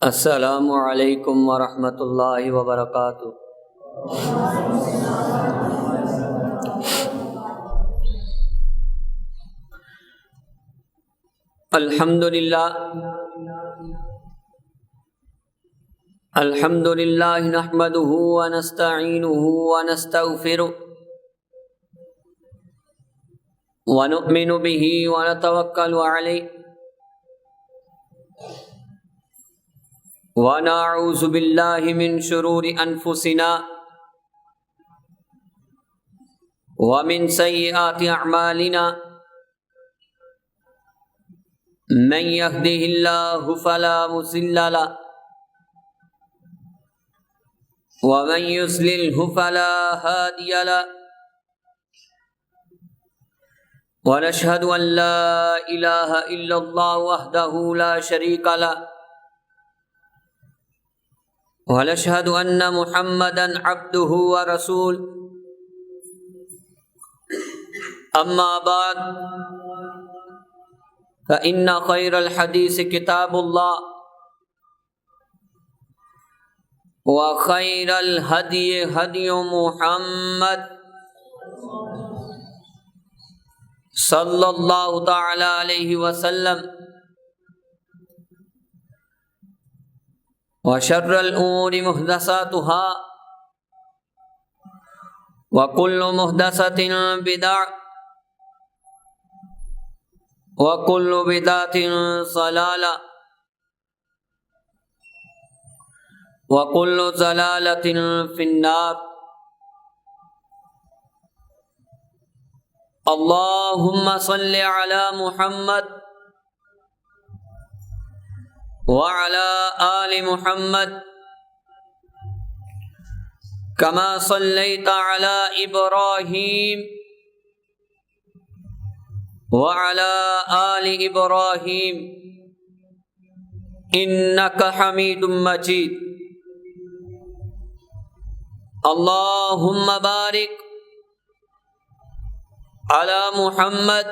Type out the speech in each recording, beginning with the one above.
السلام علیکم ورحمۃ اللہ وبرکاتہ۔ الحمد للہ نحمده ونستعینه ونستغفره ونؤمن به ونتوکل علیہ ونعوذ باللہ من شرور انفسنا ومن سیئات اعمالنا من يهده اللہ فلا مضل له ومن يضلله فلا هادي له ونشهد ان لا اله الا الله وحده لا شريك له ونشهد ان محمدا عبده ورسوله اما بعد فان خير الحديث كتاب الله وخير الهدي هدي محمد صلى الله تعالى عليه وسلم وشر الأمور محدثاتها وكل محدثة بدعة وكل بدعة ضلالة وكل ضلالة في النار۔ اللهم صل على محمد وعلى آل محمد كما صليت على إبراهيم وعلى آل إبراهيم إنك حميد مجيد۔ اللهم بارك على محمد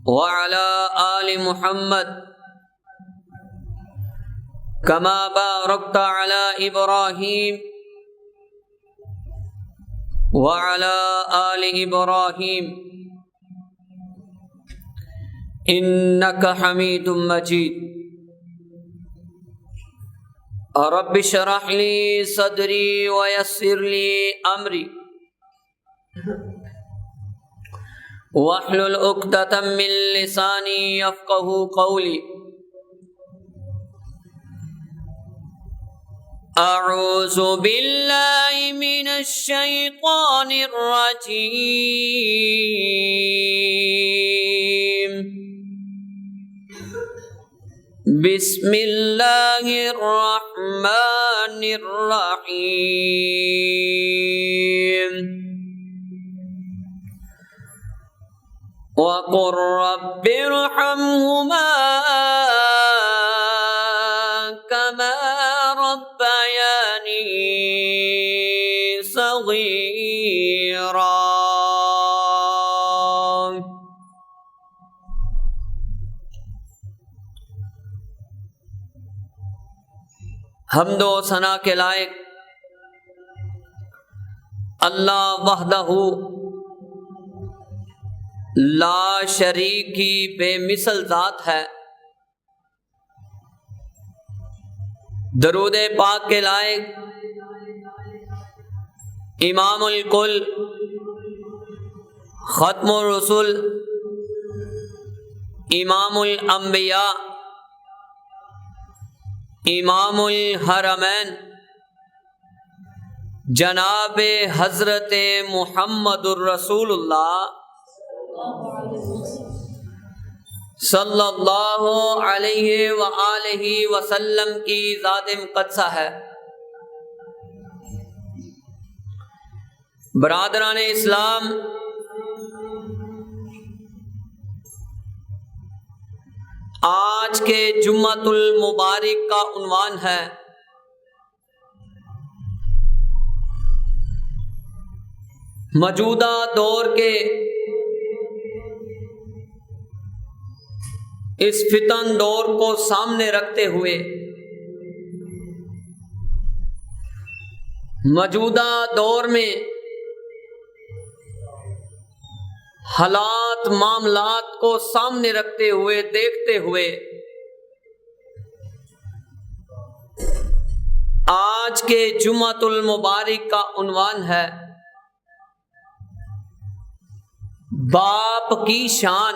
وعلى آل محمد كما باركت على إبراهيم وعلى آل إبراهيم إنك حميد مجيد۔ رب اشرح لي صدري ويسر لي أمري واحلل عقدة من لساني يفقهوا قولي۔ أعوذ بالله من الشيطان الرجيم، بسم الله الرحمن الرحيم۔ وقل رب ارحمهما كما ربياني صغيرا۔ حمد و ثنا کے لائق اللہ وحدہ لا شریک کی بے مثل ذات ہے۔ درود پاک کے لائق امام الکل ختم الرسل امام الانبیاء امام الحرمین جناب حضرت محمد الرسول اللہ صلی اللہ علیہ وآلہ وسلم کی ذات مقدسہ ہے۔ برادران اسلام، آج کے جمعۃ المبارک کا عنوان ہے موجودہ دور کے اس فتن دور کو سامنے رکھتے ہوئے موجودہ دور میں حالات معاملات کو سامنے رکھتے ہوئے دیکھتے ہوئے آج کے جمعۃ المبارک کا عنوان ہے باپ کی شان۔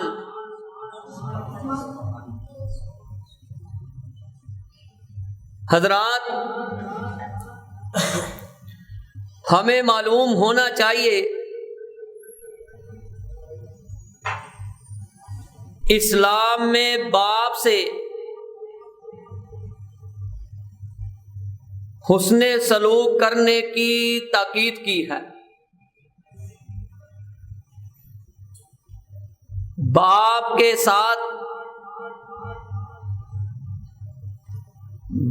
حضرات، ہمیں معلوم ہونا چاہیے اسلام میں باپ سے حسن سلوک کرنے کی تاکید کی ہے۔ باپ کے ساتھ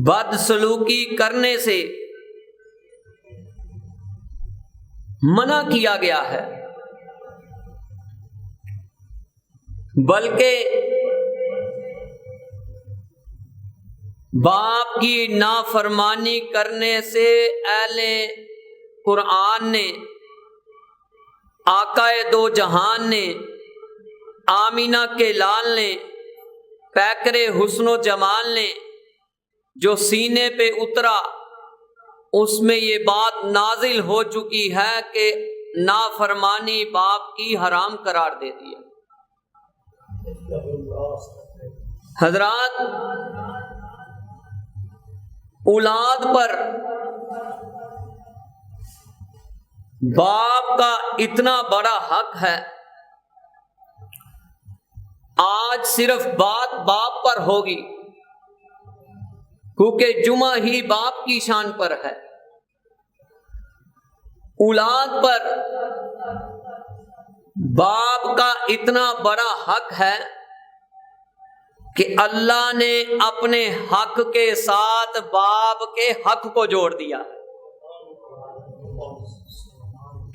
بدسلوکی کرنے سے منع کیا گیا ہے، بلکہ باپ کی نافرمانی کرنے سے اہل قرآن نے، آقا دو جہان نے، آمینہ کے لال نے، پیکر حسن و جمال نے جو سینے پہ اترا، اس میں یہ بات نازل ہو چکی ہے کہ نافرمانی باپ کی حرام قرار دے دیا۔ حضرات، اولاد پر باپ کا اتنا بڑا حق ہے، آج صرف بات باپ پر ہوگی کیونکہ جمعہ ہی باپ کی شان پر ہے۔ اولاد پر باپ کا اتنا بڑا حق ہے کہ اللہ نے اپنے حق کے ساتھ باپ کے حق کو جوڑ دیا۔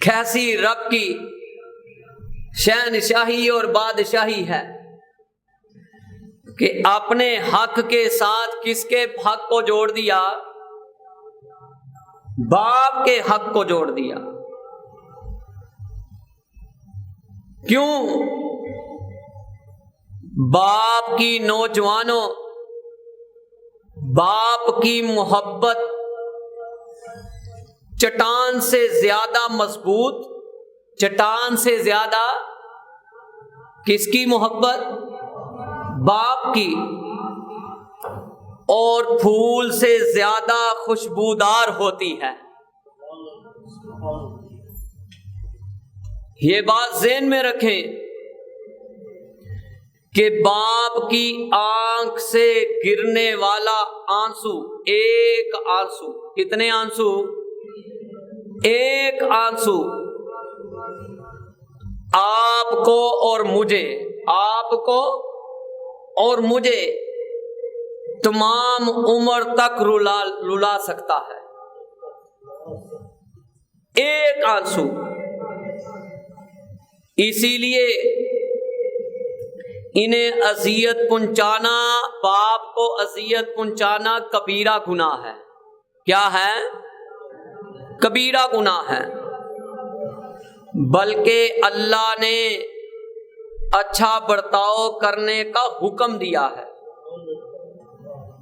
کیسی رب کی شہنشاہی اور بادشاہی ہے کہ اپنے حق کے ساتھ کس کے حق کو جوڑ دیا؟ باپ کے حق کو جوڑ دیا۔ کیوں؟ باپ کی نوجوانوں، باپ کی محبت چٹان سے زیادہ مضبوط، چٹان سے زیادہ کس کی محبت؟ باپ کی، اور پھول سے زیادہ خوشبودار ہوتی ہے۔ یہ بات ذہن میں رکھیں کہ باپ کی آنکھ سے گرنے والا آنسو، ایک آنسو، کتنے آنسو؟ ایک آنسو آپ کو اور مجھے، آپ کو اور مجھے تمام عمر تک رلا سکتا ہے۔ ایک آنسو۔ اسی لیے انہیں اذیت پہنچانا، باپ کو اذیت پہنچانا کبیرہ گناہ ہے۔ کیا ہے؟ کبیرہ گناہ ہے۔ بلکہ اللہ نے اچھا برتاؤ کرنے کا حکم دیا ہے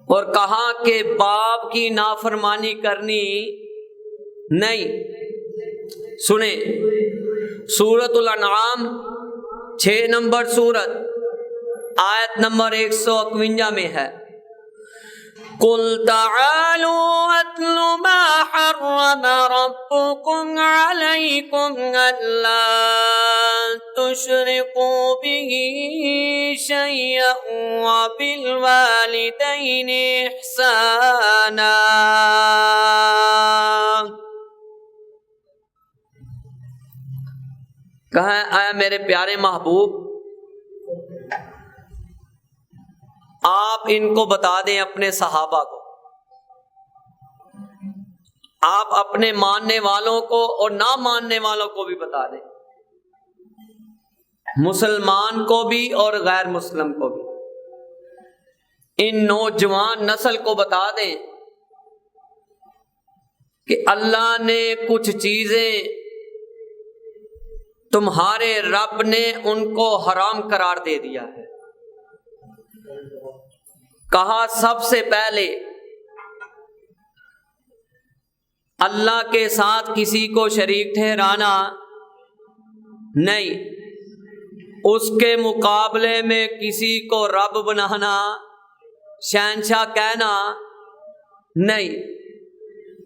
اور کہا کہ باپ کی نافرمانی کرنی نہیں۔ سنیں، سورۃ الانعام 6 نمبر سورت، آیت نمبر 151 میں ہے، قُلْ تَعَالُوا أَتْلُ مَا حَرَّمَ رَبُّكُمْ عَلَيْكُمْ أَلَّا تُشْرِكُوا بِهِ شَيْئًا وَبِالْوَالِدَيْنِ إِحْسَانًا۔ کہیں اے میرے پیارے محبوب، آپ ان کو بتا دیں، اپنے صحابہ کو، آپ اپنے ماننے والوں کو اور نہ ماننے والوں کو بھی بتا دیں، مسلمان کو بھی اور غیر مسلم کو بھی، ان نوجوان نسل کو بتا دیں کہ اللہ نے کچھ چیزیں تمہارے رب نے ان کو حرام قرار دے دیا ہے۔ کہا سب سے پہلے اللہ کے ساتھ کسی کو شریک ٹھہرانا نہیں، اس کے مقابلے میں کسی کو رب بنانا، شہنشاہ کہنا نہیں،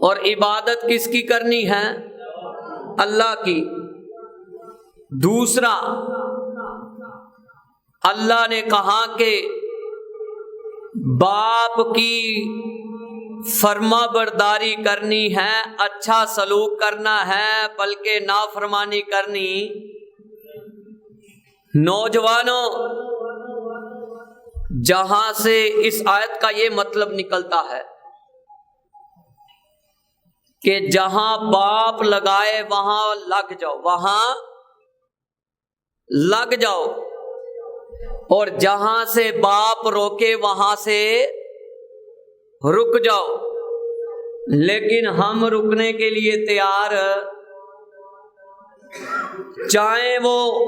اور عبادت کس کی کرنی ہے؟ اللہ کی۔ دوسرا، اللہ نے کہا کہ باپ کی فرما برداری کرنی ہے، اچھا سلوک کرنا ہے، بلکہ نافرمانی کرنی۔ نوجوانوں، جہاں سے اس آیت کا یہ مطلب نکلتا ہے کہ جہاں باپ لگائے وہاں لگ جاؤ، وہاں لگ جاؤ، اور جہاں سے باپ روکے وہاں سے رک جاؤ۔ لیکن ہم رکنے کے لیے تیار، چاہے وہ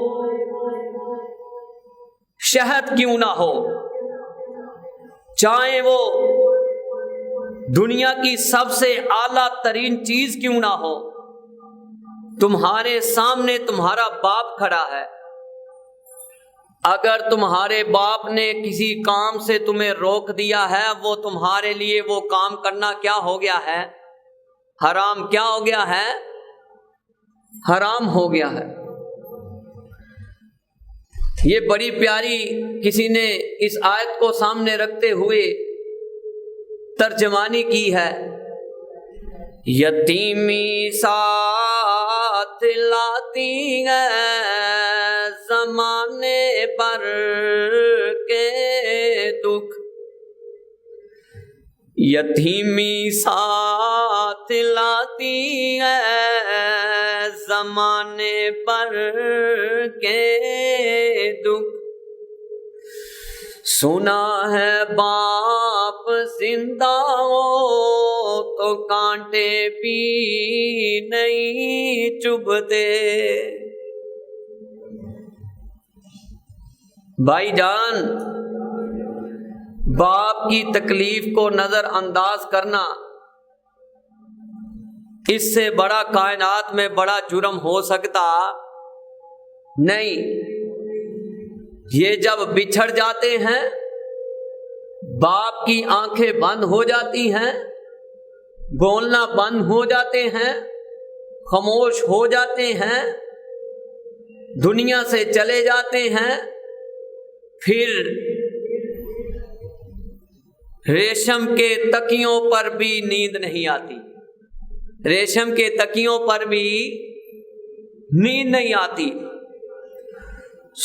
شہد کیوں نہ ہو، چاہے وہ دنیا کی سب سے اعلیٰ ترین چیز کیوں نہ ہو، تمہارے سامنے تمہارا باپ کھڑا ہے، اگر تمہارے باپ نے کسی کام سے تمہیں روک دیا ہے، وہ تمہارے لیے وہ کام کرنا کیا ہو گیا ہے؟ حرام۔ کیا ہو گیا ہے؟ حرام ہو گیا ہے۔ یہ بڑی پیاری کسی نے اس آیت کو سامنے رکھتے ہوئے ترجمانی کی ہے، یتیمی ساتھ لاتی ہے زمانے پر کے دکھ، یتیمی ساتھ لاتی ہے زمانے پر کے دکھ، سنا ہے باپ زندہ ہو تو کانٹے بھی نہیں چبھتے۔ بھائی جان، باپ کی تکلیف کو نظر انداز کرنا، اس سے بڑا کائنات میں بڑا جرم ہو سکتا نہیں۔ یہ جب بچھڑ جاتے ہیں، باپ کی آنکھیں بند ہو جاتی ہیں، بولنا بند ہو جاتے ہیں، خاموش ہو جاتے ہیں، دنیا سے چلے جاتے ہیں، پھر ریشم کے تکیوں پر بھی نیند نہیں آتی، ریشم کے تکیوں پر بھی نیند نہیں آتی۔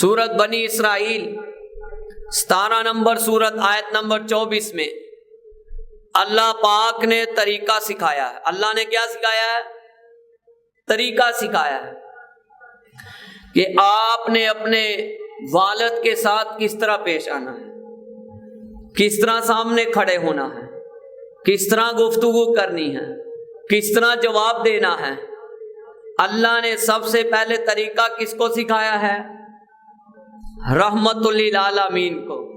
سورت بنی اسرائیل 17 نمبر سورت آیت نمبر 24 میں اللہ پاک نے طریقہ سکھایا ہے۔ اللہ نے کیا سکھایا ہے؟ طریقہ سکھایا ہے کہ آپ نے اپنے والد کے ساتھ کس طرح پیش آنا ہے، کس طرح سامنے کھڑے ہونا ہے، کس طرح گفتگو کرنی ہے، کس طرح جواب دینا ہے۔ اللہ نے سب سے پہلے طریقہ کس کو سکھایا ہے؟ رحمت للعالمین کو۔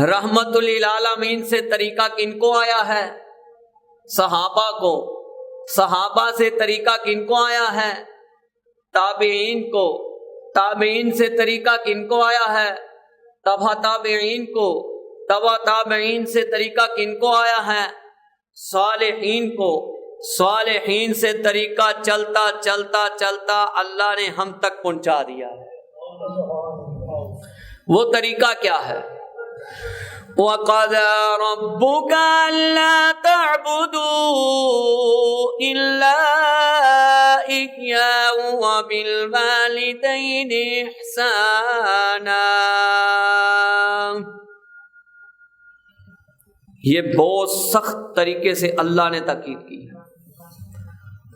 رحمت للعالمین سے طریقہ کن کو آیا ہے؟ صحابہ کو۔ صحابہ سے طریقہ کن کو آیا ہے؟ تابعین کو۔ تابعین سے طریقہ کن کو آیا ہے؟ تبع تابعین کو۔ تبع تابعین سے طریقہ کن کو آیا ہے؟ صالحین کو۔ صالحین سے طریقہ چلتا چلتا چلتا اللہ نے ہم تک پہنچا دیا ہے۔ وہ طریقہ کیا ہے؟ وَقَضَىٰ رَبُّكَ أَلَّا تَعْبُدُوا إِلَّا إِيَّاهُ وَبِالْوَالِدَيْنِ إِحْسَانًا۔ یہ بہت سخت طریقے سے اللہ نے تاکید کی ہے۔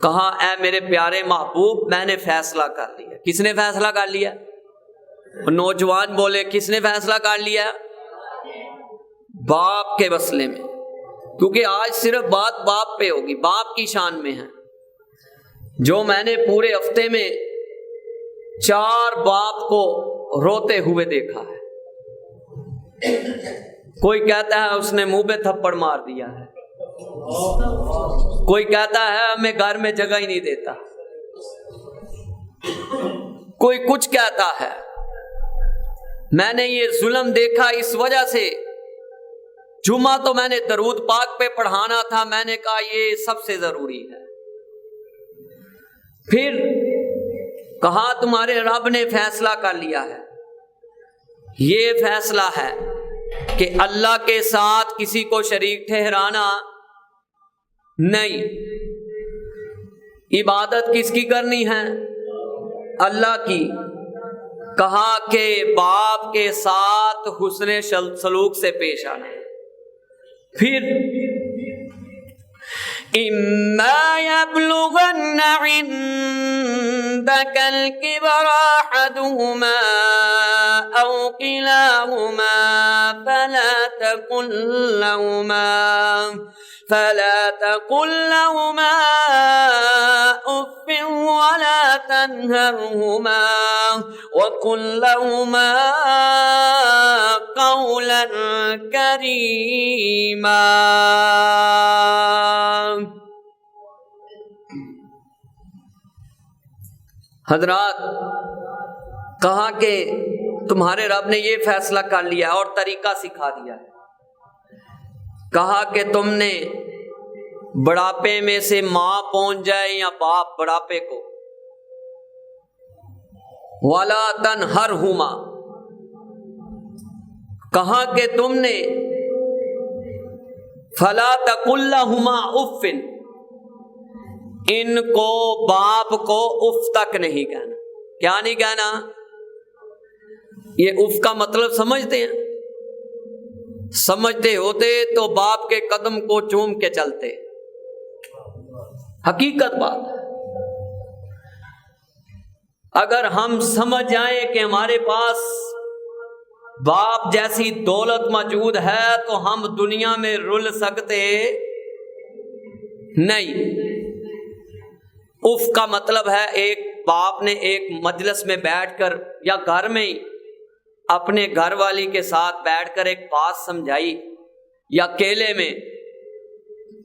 کہا اے میرے پیارے محبوب، میں نے فیصلہ کر لیا۔ کس نے فیصلہ کر لیا؟ نوجوان بولے کس نے فیصلہ کر لیا؟ باپ کے وصلے میں، کیونکہ آج صرف بات باپ پہ ہوگی، باپ کی شان میں ہے۔ جو میں نے پورے ہفتے میں 4 باپ کو روتے ہوئے دیکھا ہے۔ کوئی کہتا ہے اس نے منہ پہ تھپڑ مار دیا ہے، کوئی کہتا ہے ہمیں گھر میں جگہ ہی نہیں دیتا، کوئی کچھ کہتا ہے۔ میں نے یہ ظلم دیکھا اس وجہ سے، جمعہ تو میں نے درود پاک پہ پڑھانا تھا، میں نے کہا یہ سب سے ضروری ہے۔ پھر کہا تمہارے رب نے فیصلہ کر لیا ہے، یہ فیصلہ ہے کہ اللہ کے ساتھ کسی کو شریک ٹھہرانا نہیں، عبادت کس کی کرنی ہے؟ اللہ کی۔ کہا کہ باپ کے ساتھ حسن سلوک سے پیش آنا۔ پھر إِمَّا يَبْلُغَنَّ عِندَكَ الْكِبَرَ أَحَدُهُمَا أَوْ كِلَاهُمَا فَلَا تَقُل لَّهُمَا أُفٍّ وَلَا تَنْهَرْهُمَا وَقُل لَّهُمَا قَوْلًا كَرِيمًا۔ حضرات، کہا کہ تمہارے رب نے یہ فیصلہ کر لیا اور طریقہ سکھا دیا ہے۔ کہا کہ تم نے بڑھاپے میں سے ماں پہنچ جائے یا باپ بڑھاپے کو، وَلَا تَنْهَرْهُمَا، کہا کہ تم نے فَلَا تَقُل لَّهُمَا أُفٍّ، ان کو باپ کو اف تک نہیں کہنا۔ کیا نہیں کہنا؟ یہ اف کا مطلب سمجھتے ہیں؟ سمجھتے ہوتے تو باپ کے قدم کو چوم کے چلتے، حقیقت بات ہے۔ اگر ہم سمجھ جائیں کہ ہمارے پاس باپ جیسی دولت موجود ہے تو ہم دنیا میں رل سکتے نہیں۔ اف کا مطلب ہے ایک باپ نے ایک مجلس میں بیٹھ کر یا گھر میں ہی اپنے گھر والی کے ساتھ بیٹھ کر ایک بات سمجھائی، یا کیلے میں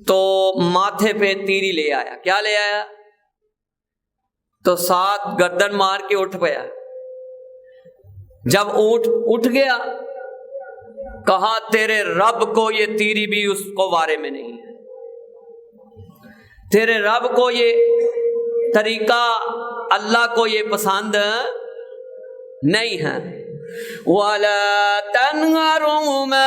تو ماتھے پہ تیری لے آیا۔ کیا لے آیا؟ تو ساتھ گردن مار کے اٹھ گیا۔ جب اٹھ گیا، کہا تیرے رب کو یہ تیری بھی اس کو بارے میں نہیں ہے، تیرے رب کو یہ طریقہ، اللہ کو یہ پسند نہیں ہے۔ وَلَا تَنْهَرْهُمَا،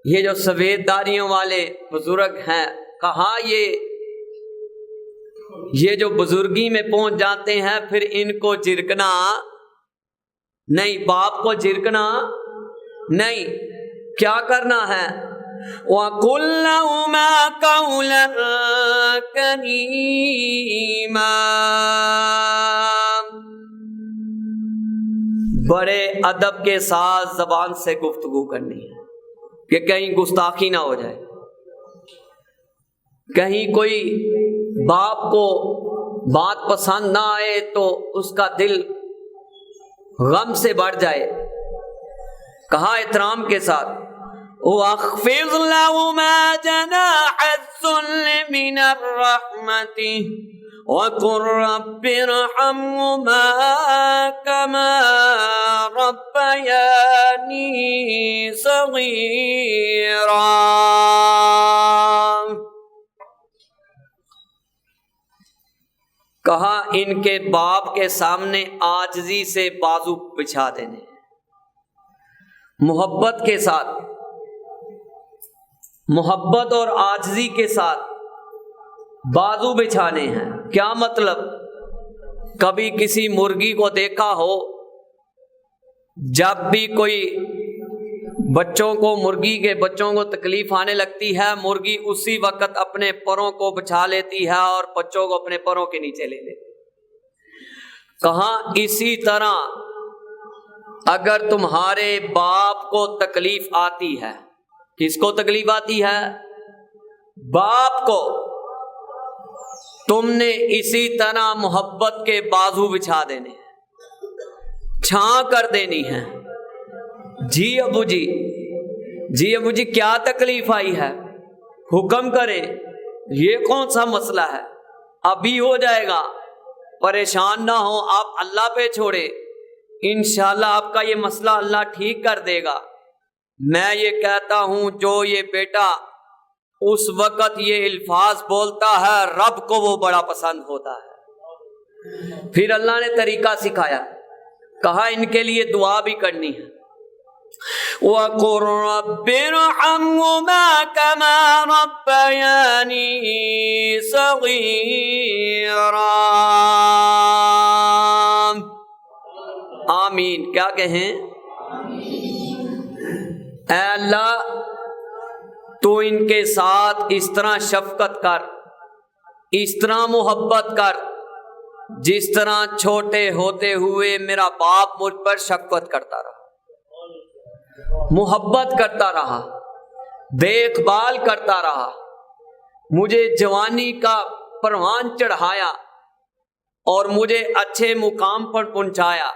یہ جو سفید داڑھیوں والے بزرگ ہیں، کہا یہ جو بزرگی میں پہنچ جاتے ہیں پھر ان کو جھڑکنا نہیں، باپ کو جھڑکنا نہیں، کیا کرنا ہے؟ وَقُل لَّهُمَا قَوْلًا كَرِيمًا، بڑے ادب کے ساتھ زبان سے گفتگو کرنی ہے کہ کہیں گستاخی نہ ہو جائے، کہیں کوئی باپ کو بات پسند نہ آئے تو اس کا دل غم سے بڑھ جائے۔ کہا احترام کے ساتھ وَاخْفِضْ لَهُمَا جَنَاحَ الذُّلِّ مِنَ الرَّحْمَةِ وَقُلْ رَبِّ ارْحَمْهُمَا كَمَا رَبَّيَانِي صَغِيرًا۔ کہا ان کے باپ کے سامنے عاجزی سے بازو بچھا دینے، محبت کے ساتھ، محبت اور عاجزی کے ساتھ بازو بچھانے ہیں۔ کیا مطلب؟ کبھی کسی مرغی کو دیکھا ہو، جب بھی کوئی مرغی کے بچوں کو تکلیف آنے لگتی ہے، مرغی اسی وقت اپنے پروں کو بچھا لیتی ہے اور بچوں کو اپنے پروں کے نیچے لے لیتی۔ کہاں اسی طرح اگر تمہارے باپ کو تکلیف آتی ہے، کس کو تکلیف آتی ہے؟ باپ کو، تم نے اسی طرح محبت کے بازو بچھا دینے ہیں، چھاں کر دینی ہے۔ جی ابو جی، جی ابو جی کیا تکلیف آئی ہے، حکم کرے، یہ کون سا مسئلہ ہے، ابھی ہو جائے گا، پریشان نہ ہو آپ، اللہ پہ چھوڑے، انشاءاللہ آپ کا یہ مسئلہ اللہ ٹھیک کر دے گا۔ میں یہ کہتا ہوں جو یہ بیٹا اس وقت یہ الفاظ بولتا ہے رب کو وہ بڑا پسند ہوتا ہے۔ پھر اللہ نے طریقہ سکھایا، کہا ان کے لیے دعا بھی کرنی ہے۔ وَقُلْ رَبِّ ارْحَمْهُمَا كَمَا رَبَّيَانِي صَغِيرًا۔ آمین، کیا کہیں؟ اے اللہ تو ان کے ساتھ اس طرح شفقت کر، اس طرح محبت کر جس طرح چھوٹے ہوتے ہوئے میرا باپ مجھ پر شفقت کرتا رہا، محبت کرتا رہا، دیکھ بھال کرتا رہا، مجھے جوانی کا پروان چڑھایا اور مجھے اچھے مقام پر پہنچایا۔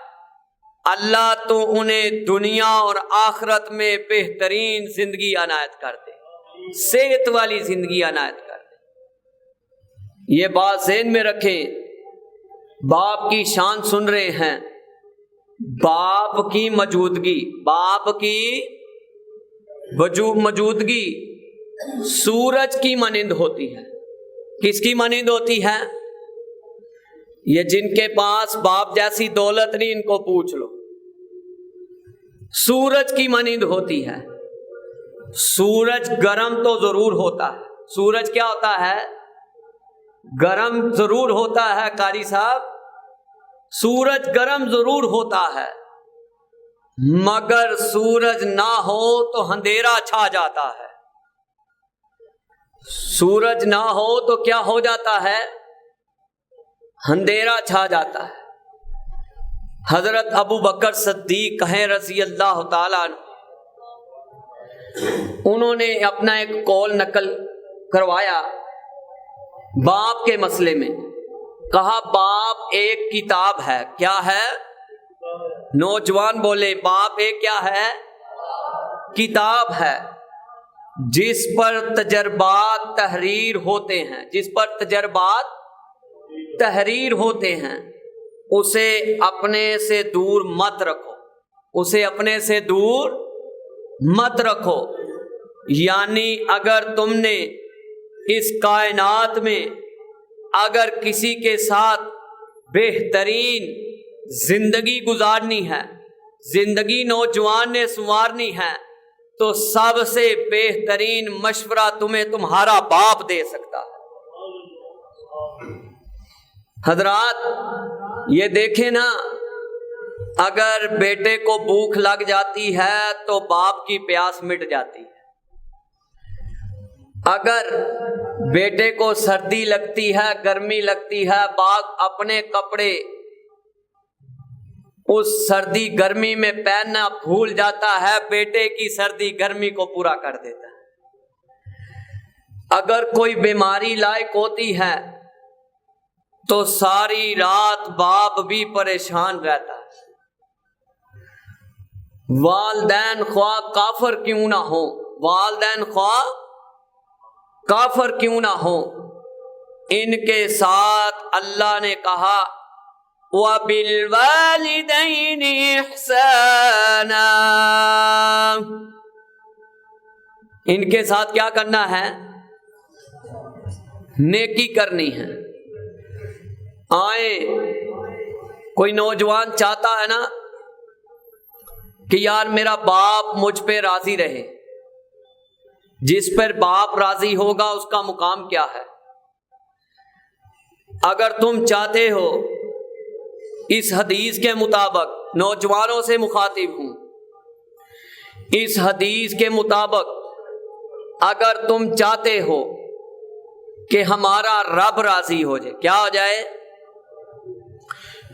اللہ تو انہیں دنیا اور آخرت میں بہترین زندگی عنایت کر دے، صحت والی زندگی عنایت کر دے۔ یہ بات ذہن میں رکھیں، باپ کی شان سن رہے ہیں، باپ کی موجودگی، باپ کی موجودگی سورج کی مانند ہوتی ہے۔ کس کی مانند ہوتی ہے؟ یہ جن کے پاس باپ جیسی دولت نہیں ان کو پوچھ لو، سورج کی مانند ہوتی ہے۔ سورج گرم تو ضرور ہوتا ہے، سورج کیا ہوتا ہے؟ گرم ضرور ہوتا ہے قاری صاحب، سورج گرم ضرور ہوتا ہے، مگر سورج نہ ہو تو اندھیرا چھا جاتا ہے۔ سورج نہ ہو تو کیا ہو جاتا ہے؟ اندھیرا چھا جاتا ہے۔ حضرت ابو بکر صدیق ہیں رضی اللہ تعالیٰ عنہ، انہوں نے اپنا ایک قول نقل کروایا باپ کے مسئلے میں، کہا باپ ایک کتاب ہے۔ کیا ہے؟ نوجوان بولے باپ ایک کیا ہے؟ کتاب ہے، جس پر تجربات تحریر ہوتے ہیں، جس پر تجربات تحریر ہوتے ہیں، اسے اپنے سے دور مت رکھو، اسے اپنے سے دور مت رکھو۔ یعنی اگر تم نے اس کائنات میں اگر کسی کے ساتھ بہترین زندگی گزارنی ہے، زندگی نوجوان نے سنوارنی ہے، تو سب سے بہترین مشورہ تمہیں تمہارا باپ دے سکتا ہے۔ حضرات یہ دیکھیں نا، اگر بیٹے کو بھوک لگ جاتی ہے تو باپ کی پیاس مٹ جاتی ہے، اگر بیٹے کو سردی لگتی ہے، گرمی لگتی ہے، باپ اپنے کپڑے اس سردی گرمی میں پہننا بھول جاتا ہے، بیٹے کی سردی گرمی کو پورا کر دیتا ہے۔ اگر کوئی بیماری لائق ہوتی ہے تو ساری رات باپ بھی پریشان رہتا ہے۔ والدین خواہ کافر کیوں نہ ہو، والدین خواہ کافر کیوں نہ ہو، ان کے ساتھ اللہ نے کہا وَبِالْوَالِدَيْنِ إِحْسَانًا، ان کے ساتھ کیا کرنا ہے؟ نیکی کرنی ہے۔ کوئی نوجوان چاہتا ہے نا کہ یار میرا باپ مجھ پہ راضی رہے، جس پر باپ راضی ہوگا اس کا مقام کیا ہے؟ اگر تم چاہتے ہو، اس حدیث کے مطابق نوجوانوں سے مخاطب ہوں، اس حدیث کے مطابق اگر تم چاہتے ہو کہ ہمارا رب راضی ہو جائے، کیا ہو جائے؟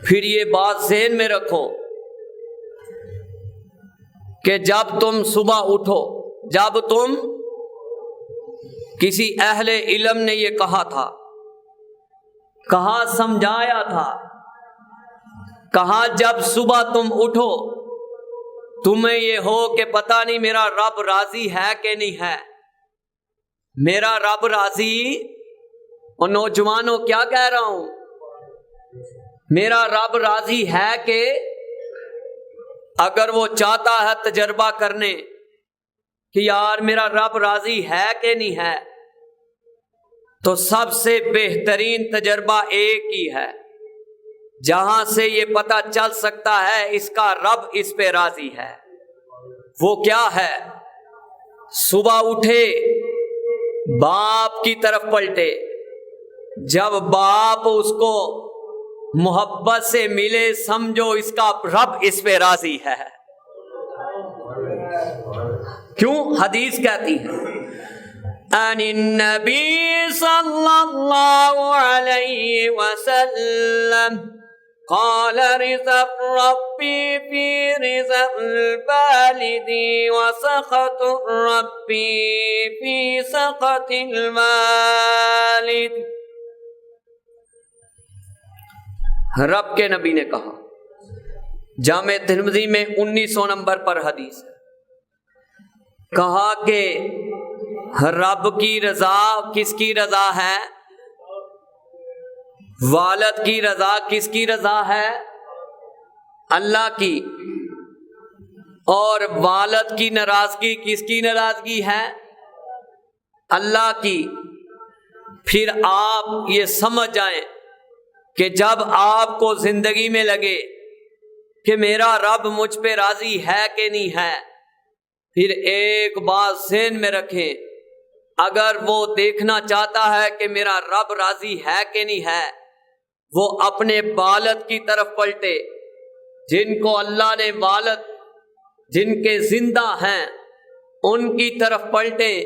پھر یہ بات ذہن میں رکھو، کہ جب تم صبح اٹھو، جب تم، کسی اہل علم نے یہ کہا تھا، کہا سمجھایا تھا، کہا جب صبح تم اٹھو تمہیں یہ ہو کہ پتہ نہیں میرا رب راضی ہے کہ نہیں ہے، میرا رب راضی، اور نوجوانوں کیا کہہ رہا ہوں، میرا رب راضی ہے کہ اگر وہ چاہتا ہے تجربہ کرنے کہ یار میرا رب راضی ہے کہ نہیں ہے، تو سب سے بہترین تجربہ ایک ہی ہے جہاں سے یہ پتہ چل سکتا ہے اس کا رب اس پہ راضی ہے۔ وہ کیا ہے؟ صبح اٹھے، باپ کی طرف پلٹے، جب باپ اس کو محبت سے ملے سمجھو اس کا رب اس پہ راضی ہے۔ کیوں؟ حدیث کہتی ہے ان النبی صلی اللہ علیہ وسلم قال رضا ربی فی رضا الوالد وسخط ربی فی سخط الوالد۔ رب کے نبی نے کہا، جامع ترمذی میں 1900 نمبر پر حدیث ہے، کہا کہ رب کی رضا کس کی رضا ہے؟ والد کی رضا کس کی رضا ہے؟ اللہ کی۔ اور والد کی ناراضگی کس کی ناراضگی ہے؟ اللہ کی۔ پھر آپ یہ سمجھ جائیں کہ جب آپ کو زندگی میں لگے کہ میرا رب مجھ پہ راضی ہے کہ نہیں ہے، پھر ایک بات ذہن میں رکھیں، اگر وہ دیکھنا چاہتا ہے کہ میرا رب راضی ہے کہ نہیں ہے، وہ اپنے والد کی طرف پلٹے، جن کو اللہ نے والد، جن کے زندہ ہیں ان کی طرف پلٹے۔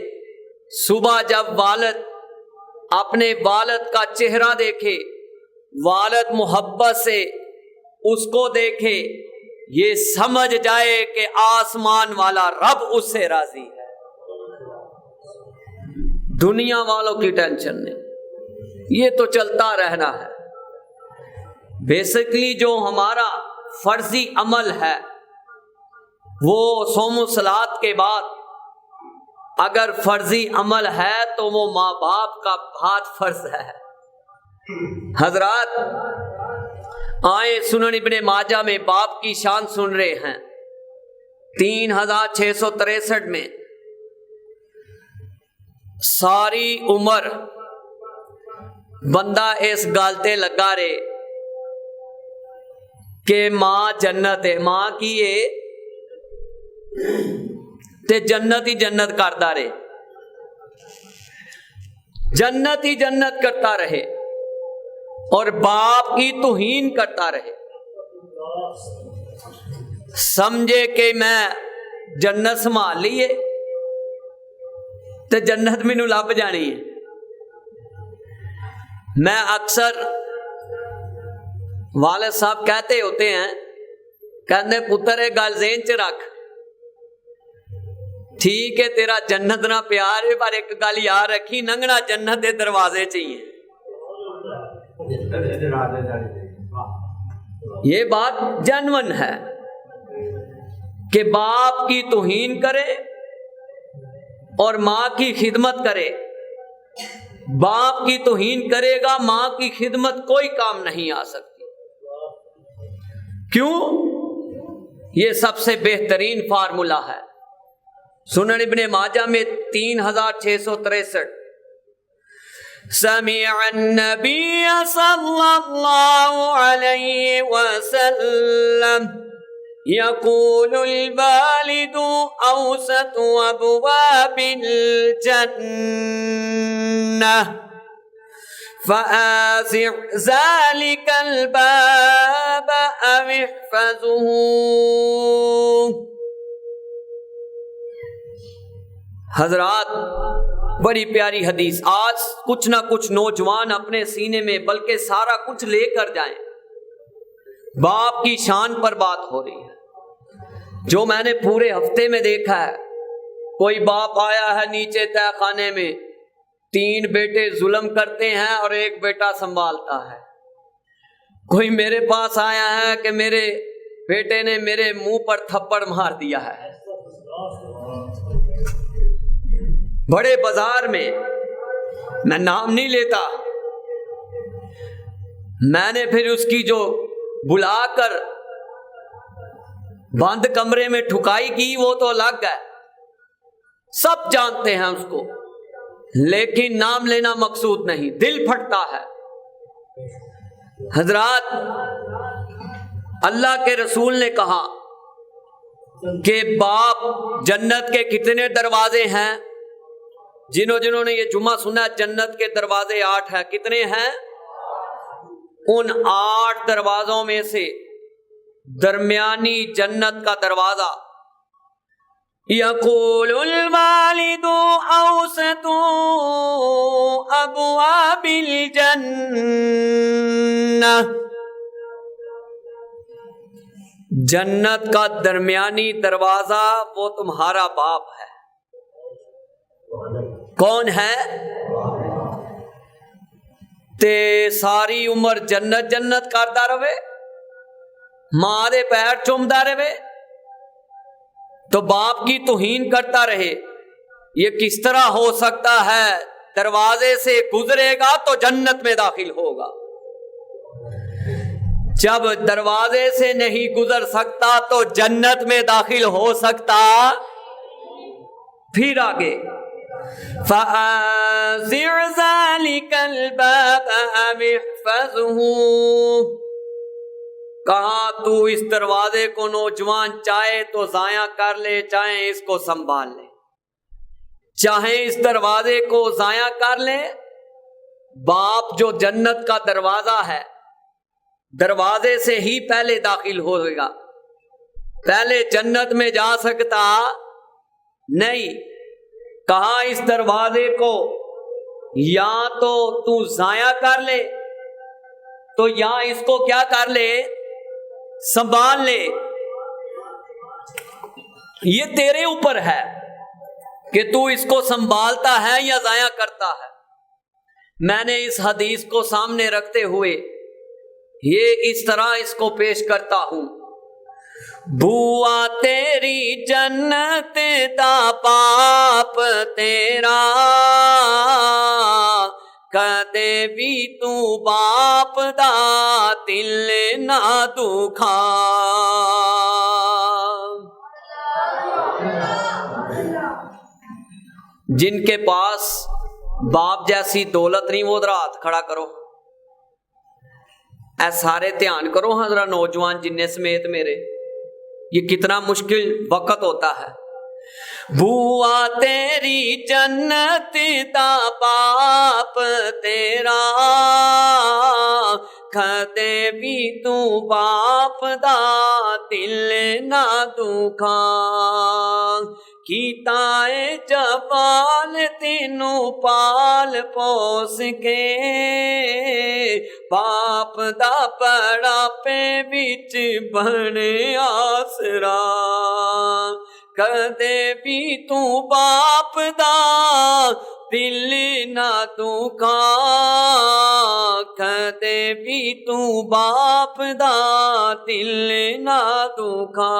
صبح جب والد اپنے والد کا چہرہ دیکھے، والد محبت سے اس کو دیکھے، یہ سمجھ جائے کہ آسمان والا رب اس سے راضی ہے، دنیا والوں کی ٹینشن نہیں، یہ تو چلتا رہنا ہے۔ بیسکلی جو ہمارا فرضی عمل ہے وہ صوم و صلات کے بعد اگر فرضی عمل ہے تو وہ ماں باپ کا بہت فرض ہے۔ حضرات آئے سنن ابن ماجہ میں باپ کی شان سن رہے ہیں، 3663 میں، ساری عمر بندہ اس گالتے لگا رہے کہ ماں جنت ہے، ماں کی تے جنت ہی جنت کرتا رہے، جنت ہی جنت کرتا رہے، اور باپ کی توہین کرتا رہے، سمجھے کہ میں جنت سنبھال لیے تے جنت مینوں لب جانی ہے۔ میں اکثر والد صاحب کہتے ہوتے ہیں، کہتے پتر یہ گل ذہن چ رکھ، ٹھیک ہے تیرا جنت نہ پیار ہے، پر ایک گل یاد رکھی، لنگنا جنت دے دروازے چاہیے۔ یہ بات جنون ہے کہ باپ کی توہین کرے اور ماں کی خدمت کرے۔ باپ کی توہین کرے گا، ماں کی خدمت کوئی کام نہیں آ سکتی۔ کیوں؟ یہ سب سے بہترین فارمولا ہے۔ سنن ابن ماجہ میں 3663، سمع النبی صلی اللہ علیہ وسلم یقول الوالد اوسط ابواب الجنہ فآزع ذلك الباب او احفظه۔ حضرات بڑی پیاری حدیث، آج کچھ نہ کچھ نوجوان اپنے سینے میں بلکہ سارا کچھ لے کر جائیں، باپ کی شان پر بات ہو رہی ہے۔ جو میں نے پورے ہفتے میں دیکھا ہے، کوئی باپ آیا ہے نیچے تہ خانے میں، 3 بیٹے ظلم کرتے ہیں اور 1 بیٹا سنبھالتا ہے۔ کوئی میرے پاس آیا ہے کہ میرے بیٹے نے میرے منہ پر تھپڑ مار دیا ہے، بڑے بازار میں، میں نام نہیں لیتا، میں نے پھر اس کی جو بلا کر بند کمرے میں ٹھکائی کی وہ تو الگ ہے، سب جانتے ہیں اس کو، لیکن نام لینا مقصود نہیں، دل پھٹتا ہے۔ حضرات، اللہ کے رسول نے کہا کہ باپ جنت کے کتنے دروازے ہیں؟ جنہوں نے یہ جمعہ سنا، جنت کے دروازے 8 ہیں۔ کتنے ہیں؟ ان 8 دروازوں میں سے درمیانی جنت کا دروازہ، یقول الوالد اوسط ابواب الجنہ، جنت کا درمیانی دروازہ وہ تمہارا باپ ہے۔ کون ہے؟ تے ساری عمر جنت جنت کرتا رہے، ماں دے پیر چومدا رہے، تو باپ کی توہین کرتا رہے، یہ کس طرح ہو سکتا ہے؟ دروازے سے گزرے گا تو جنت میں داخل ہوگا، جب دروازے سے نہیں گزر سکتا تو جنت میں داخل ہو سکتا؟ پھر آگے فَأَنذِرْ ذَلِكَ الْبَابَ أَوِ احْفَظْهُ، کہا تو اس دروازے کو نوجوان چاہے تو ضائع کر لے، چاہے اس کو سنبھال لے، چاہے اس دروازے کو ضائع کر لے۔ باپ جو جنت کا دروازہ ہے، دروازے سے ہی پہلے داخل ہوئے گا، پہلے جنت میں جا سکتا نہیں۔ کہا اس دروازے کو یا تو ضائع کر لے، تو یا اس کو کیا کر لے؟ سنبھال لے۔ یہ تیرے اوپر ہے کہ تو اس کو سنبھالتا ہے یا ضائع کرتا ہے۔ میں نے اس حدیث کو سامنے رکھتے ہوئے یہ اس طرح اس کو پیش کرتا ہوں، بوا تیری جنت دا باپ تیرا، کدے بھی تو باپ دا دل نہ دکھا۔ جن کے پاس باپ جیسی دولت نہیں وہ ذرا ہاتھ کھڑا کرو، اے سارے دھیان کرو ہاں ذرا، نوجوان جننے سمیت میرے، یہ کتنا مشکل وقت ہوتا ہے۔ بوا تیری جنت دا باپ تیرا، کدے بھی تو باپ دا دل نہ دکھا، کیتا اے جوان تینوں پال پوس کے، باپ دا بڑھاپے وچ بنے آسرا، کدے بھی تو باپ دا دل نہ دکھا، کدے بھی تو باپ دا دل نہ دکھا۔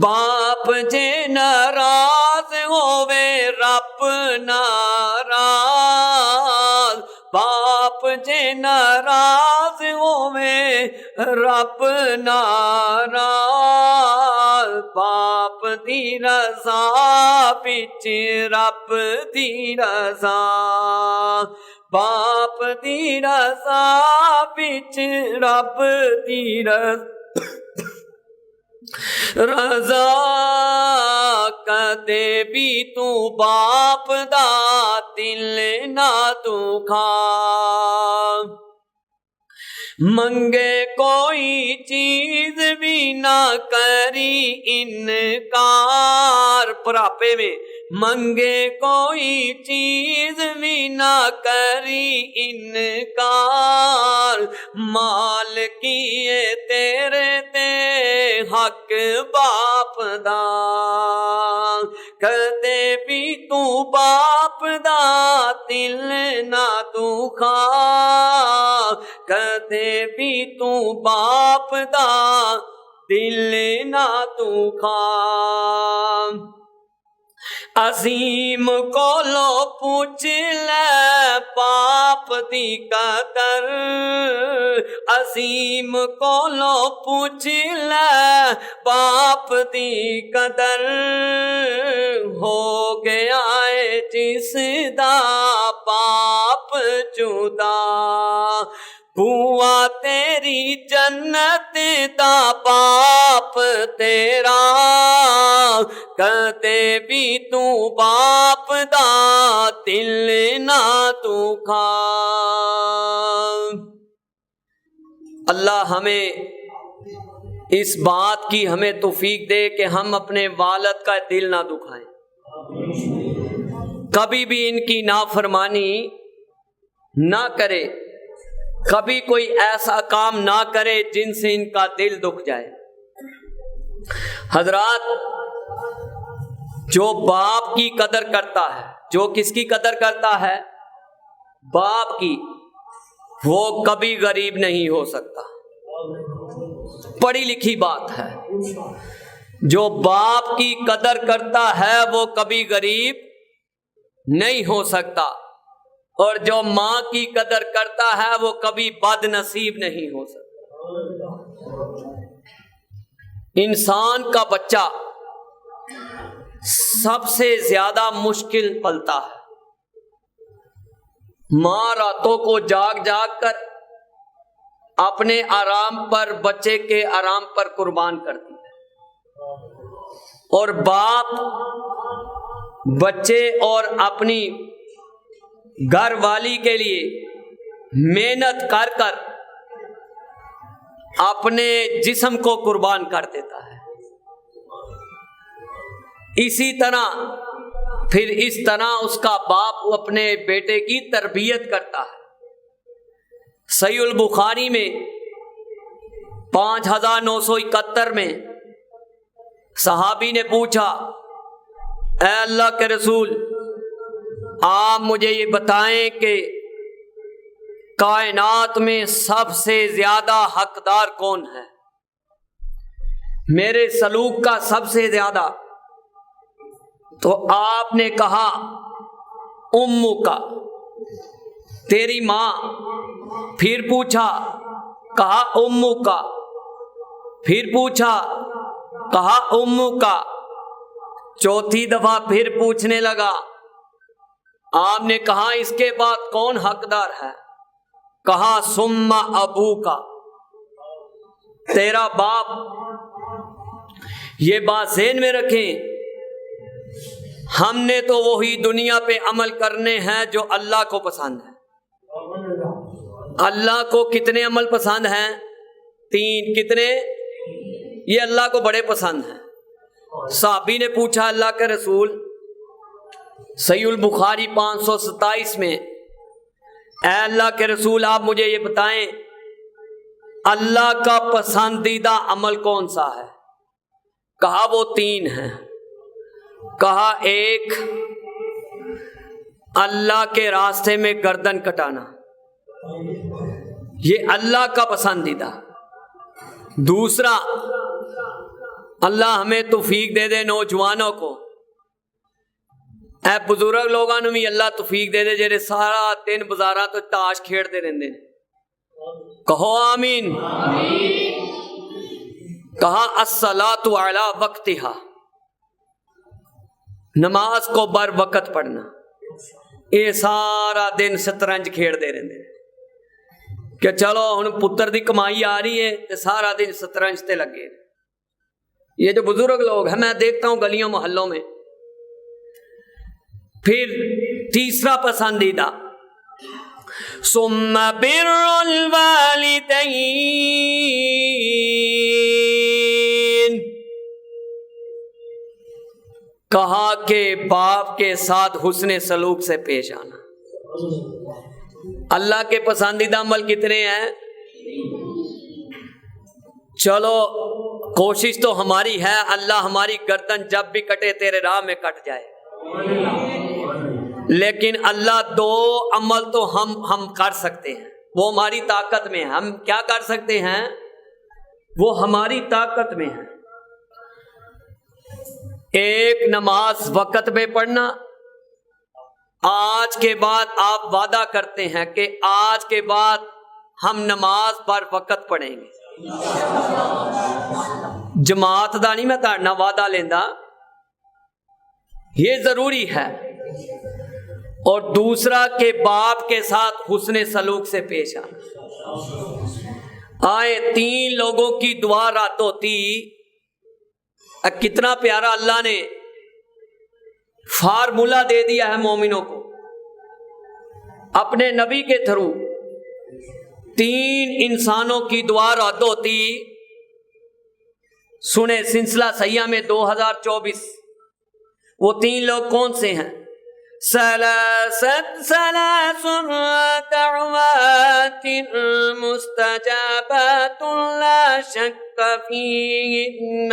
باپ جے ناراض ہووے رب ناراض، باپ جے ناراض ہووے رب ناراض، باپ دی رضا وچ رب دی رضا، باپ دی رضا وچ رب دی رضا، کدے بھی تو باپ دا دل نہ دکھا، منگے کوئی چیز بھی نہ کری انکار، بڑھاپے میں منگے کوئی چیز بھی نہ کری انکار، مال کیے تیرے تے حق باپ دا، کدے بھی تو باپ دا دل نہ دکھا، کدے بھی تو باپ دا دل نہ دکھا۔ عظیم کولو پوچھ لے باپ دی قدر، عظیم کولو پوچھ لے باپ دی قدر، ہو گیا ہے جس دا باپ جدا، بوا تیری جنت دا باپ تیرا، کدے بھی تو باپ دا دل نہ دکھا۔ اللہ ہمیں اس بات کی ہمیں توفیق دے کہ ہم اپنے والد کا دل نہ دکھائیں، کبھی بھی ان کی نافرمانی نہ کرے، کبھی کوئی ایسا کام نہ کرے جن سے ان کا دل دکھ جائے۔ حضرات، جو باپ کی قدر کرتا ہے، جو کس کی قدر کرتا ہے؟ باپ کی، وہ کبھی غریب نہیں ہو سکتا۔ پڑھی لکھی بات ہے، جو باپ کی قدر کرتا ہے وہ کبھی غریب نہیں ہو سکتا، اور جو ماں کی قدر کرتا ہے وہ کبھی بد نصیب نہیں ہو سکتا۔ انسان کا بچہ سب سے زیادہ مشکل پلتا ہے۔ ماں راتوں کو جاگ جاگ کر اپنے آرام پر بچے کے آرام پر قربان کرتی ہے، اور باپ بچے اور اپنی گھر والی کے لیے محنت کر کر اپنے جسم کو قربان کر دیتا ہے۔ اسی طرح پھر اس طرح اس کا باپ اپنے بیٹے کی تربیت کرتا ہے۔ صحیح البخاری میں 5971 میں صحابی نے پوچھا، اے اللہ کے رسول، آپ مجھے یہ بتائیں کہ کائنات میں سب سے زیادہ حقدار کون ہے، میرے سلوک کا سب سے زیادہ؟ تو آپ نے کہا امو کا، تیری ماں۔ پھر پوچھا، کہا امو کا۔ پھر پوچھا، کہا امو کا۔ چوتھی دفعہ پھر پوچھنے لگا، آپ نے کہا اس کے بعد کون حقدار ہے؟ کہا ثم ابو کا، تیرا باپ۔ یہ بات ذہن میں رکھیں، ہم نے تو وہی دنیا پہ عمل کرنے ہیں جو اللہ کو پسند ہے۔ اللہ کو کتنے عمل پسند ہیں؟ 3۔ کتنے؟ یہ اللہ کو بڑے پسند ہیں۔ صحابی نے پوچھا اللہ کے رسول، صحیح البخاری 527 میں، اے اللہ کے رسول آپ مجھے یہ بتائیں اللہ کا پسندیدہ عمل کون سا ہے؟ کہا وہ 3 ہیں۔ کہا 1 اللہ کے راستے میں گردن کٹانا، یہ اللہ کا پسندیدہ۔ دوسرا، اللہ ہمیں توفیق دے دے نوجوانوں کو، اے بزرگ لوگوں نے بھی اللہ توفیق دے دے جڑے سارا دن بازاراں تو تاش کھیڑتے رہندے نے۔ کہو آمین۔ کہا الصلاۃ علی وقتہا، نماز کو بر وقت پڑھنا۔ یہ سارا دن شطرنج کھیڑتے رہندے نے کہ چلو ہن پتر دی کمائی آ رہی ہے تے سارا دن شطرنج تے لگے۔ یہ جو بزرگ لوگ ہیں میں دیکھتا ہوں گلیوں محلوں میں۔ پھر تیسرا پسندیدہ، ثم بر الوالدین، کہا کہ باپ کے ساتھ حسن سلوک سے پیش آنا۔ اللہ کے پسندیدہ عمل کتنے ہیں؟ چلو کوشش تو ہماری ہے، اللہ ہماری گردن جب بھی کٹے تیرے راہ میں کٹ جائے، لیکن اللہ دو عمل تو ہم کر سکتے ہیں، وہ ہماری طاقت میں ہے۔ ہم کیا کر سکتے ہیں؟ وہ ہماری طاقت میں ہے۔ ایک نماز وقت پہ پڑھنا۔ آج کے بعد آپ وعدہ کرتے ہیں کہ آج کے بعد ہم نماز پر وقت پڑھیں گے۔ جماعت دا نہیں میں تاڑنا وعدہ لیندہ، یہ ضروری ہے۔ اور دوسرا کہ باپ کے ساتھ حسن سلوک سے پیش آنا۔ آئے 3 لوگوں کی دعا رات ہوتی، کتنا پیارا اللہ نے فارمولا دے دیا ہے مومنوں کو اپنے نبی کے تھرو۔ 3 انسانوں کی دعا رد ہوتی۔ سنیں سلسلہ سیاح میں 2024 وہ 3 لوگ کون سے ہیں؟ ثلاث دعوات مستجابات لا شك فيهن